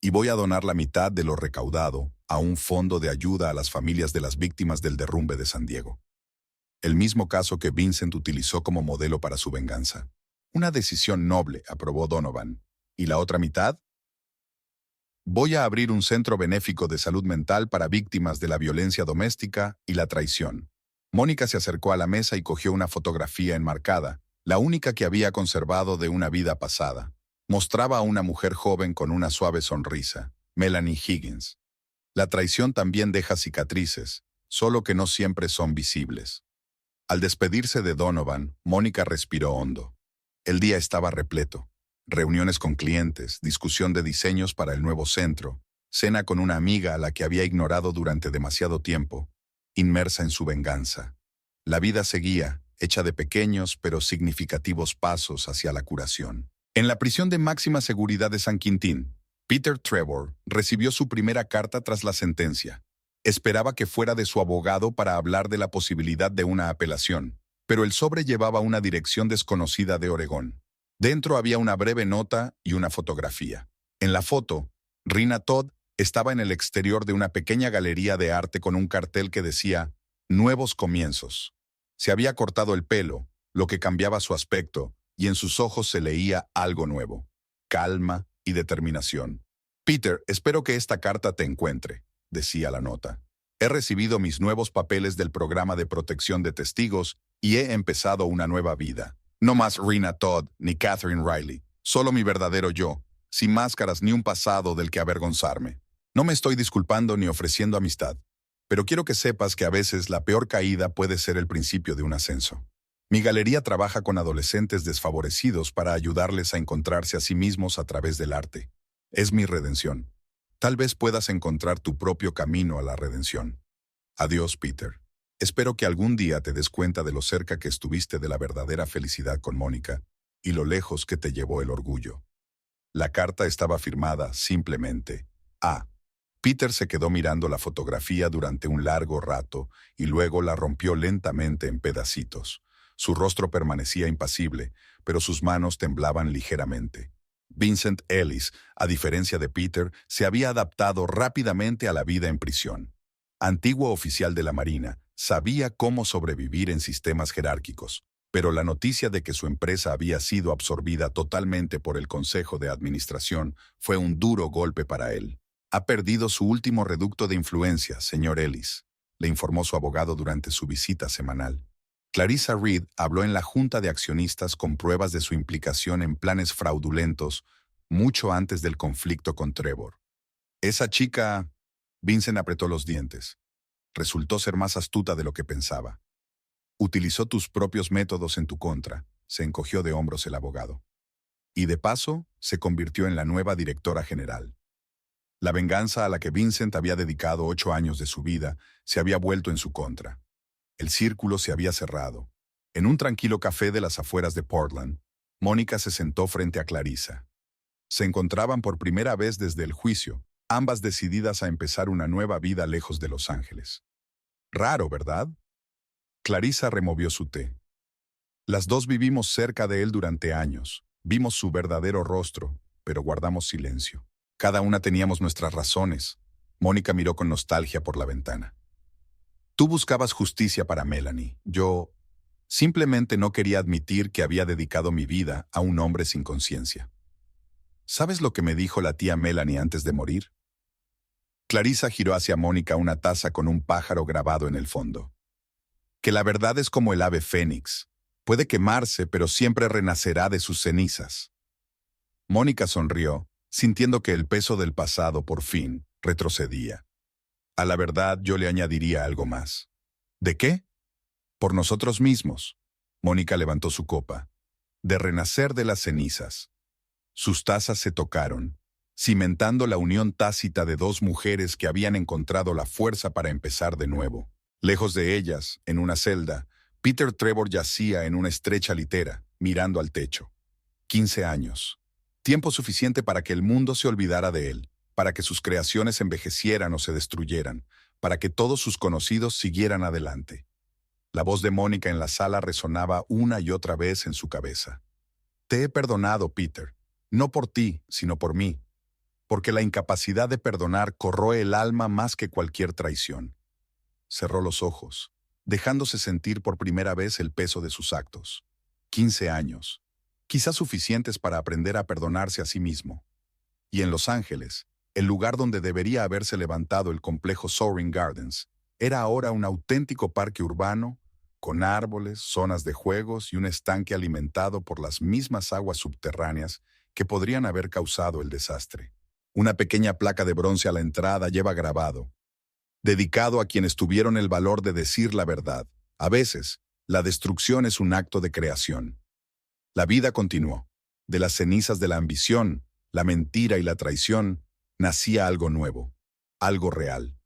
Y voy a donar la mitad de lo recaudado a un fondo de ayuda a las familias de las víctimas del derrumbe de San Diego. El mismo caso que Vincent utilizó como modelo para su venganza. Una decisión noble, aprobó Donovan. ¿Y la otra mitad? Voy a abrir un centro benéfico de salud mental para víctimas de la violencia doméstica y la traición. Mónica se acercó a la mesa y cogió una fotografía enmarcada, la única que había conservado de una vida pasada. Mostraba a una mujer joven con una suave sonrisa, Melanie Higgins. La traición también deja cicatrices, solo que no siempre son visibles. Al despedirse de Donovan, Mónica respiró hondo. El día estaba repleto. Reuniones con clientes, discusión de diseños para el nuevo centro, cena con una amiga a la que había ignorado durante demasiado tiempo, inmersa en su venganza. La vida seguía, hecha de pequeños pero significativos pasos hacia la curación. En la prisión de máxima seguridad de San Quintín, Peter Trevor recibió su primera carta tras la sentencia. Esperaba que fuera de su abogado para hablar de la posibilidad de una apelación, pero el sobre llevaba una dirección desconocida de Oregón. Dentro había una breve nota y una fotografía. En la foto, Rina Todd estaba en el exterior de una pequeña galería de arte con un cartel que decía «Nuevos comienzos». Se había cortado el pelo, lo que cambiaba su aspecto, y en sus ojos se leía algo nuevo, calma y determinación. «Peter, espero que esta carta te encuentre», decía la nota. «He recibido mis nuevos papeles del programa de protección de testigos y he empezado una nueva vida. No más Rina Todd ni Catherine Riley, solo mi verdadero yo, sin máscaras ni un pasado del que avergonzarme. No me estoy disculpando ni ofreciendo amistad, pero quiero que sepas que a veces la peor caída puede ser el principio de un ascenso. Mi galería trabaja con adolescentes desfavorecidos para ayudarles a encontrarse a sí mismos a través del arte. Es mi redención. Tal vez puedas encontrar tu propio camino a la redención». Adiós, Peter. Espero que algún día te des cuenta de lo cerca que estuviste de la verdadera felicidad con Mónica y lo lejos que te llevó el orgullo. La carta estaba firmada simplemente A. Peter se quedó mirando la fotografía durante un largo rato y luego la rompió lentamente en pedacitos. Su rostro permanecía impasible, pero sus manos temblaban ligeramente. Vincent Ellis, a diferencia de Peter, se había adaptado rápidamente a la vida en prisión. Antiguo oficial de la Marina, sabía cómo sobrevivir en sistemas jerárquicos, pero la noticia de que su empresa había sido absorbida totalmente por el Consejo de Administración fue un duro golpe para él. Ha perdido su último reducto de influencia, señor Ellis, le informó su abogado durante su visita semanal. Clarissa Reed habló en la junta de accionistas con pruebas de su implicación en planes fraudulentos mucho antes del conflicto con Trevor. Esa chica... Vincent apretó los dientes. Resultó ser más astuta de lo que pensaba. Utilizó tus propios métodos en tu contra, se encogió de hombros el abogado. Y de paso, se convirtió en la nueva directora general. La venganza a la que Vincent había dedicado 8 años de su vida se había vuelto en su contra. El círculo se había cerrado. En un tranquilo café de las afueras de Portland, Mónica se sentó frente a Clarissa. Se encontraban por primera vez desde el juicio, ambas decididas a empezar una nueva vida lejos de Los Ángeles. Raro, ¿verdad? Clarissa removió su té. Las dos vivimos cerca de él durante años. Vimos su verdadero rostro, pero guardamos silencio. Cada una teníamos nuestras razones. Mónica miró con nostalgia por la ventana. Tú buscabas justicia para Melanie. Yo simplemente no quería admitir que había dedicado mi vida a un hombre sin conciencia. ¿Sabes lo que me dijo la tía Melanie antes de morir? Clarissa giró hacia Mónica una taza con un pájaro grabado en el fondo. Que la verdad es como el ave fénix. Puede quemarse, pero siempre renacerá de sus cenizas. Mónica sonrió, sintiendo que el peso del pasado, por fin, retrocedía. A la verdad, yo le añadiría algo más. ¿De qué? Por nosotros mismos. Mónica levantó su copa. De renacer de las cenizas. Sus tazas se tocaron, cimentando la unión tácita de dos mujeres que habían encontrado la fuerza para empezar de nuevo. Lejos de ellas, en una celda, Peter Trevor yacía en una estrecha litera, mirando al techo. 15 años. Tiempo suficiente para que el mundo se olvidara de él, para que sus creaciones envejecieran o se destruyeran, para que todos sus conocidos siguieran adelante. La voz de Mónica en la sala resonaba una y otra vez en su cabeza. Te he perdonado, Peter. No por ti, sino por mí. Porque la incapacidad de perdonar corroe el alma más que cualquier traición. Cerró los ojos, dejándose sentir por primera vez el peso de sus actos. 15 años, quizás suficientes para aprender a perdonarse a sí mismo. Y en Los Ángeles, el lugar donde debería haberse levantado el complejo Soaring Gardens, era ahora un auténtico parque urbano, con árboles, zonas de juegos y un estanque alimentado por las mismas aguas subterráneas que podrían haber causado el desastre. Una pequeña placa de bronce a la entrada lleva grabado: dedicado a quienes tuvieron el valor de decir la verdad. A veces, la destrucción es un acto de creación. La vida continuó. De las cenizas de la ambición, la mentira y la traición, nacía algo nuevo, algo real.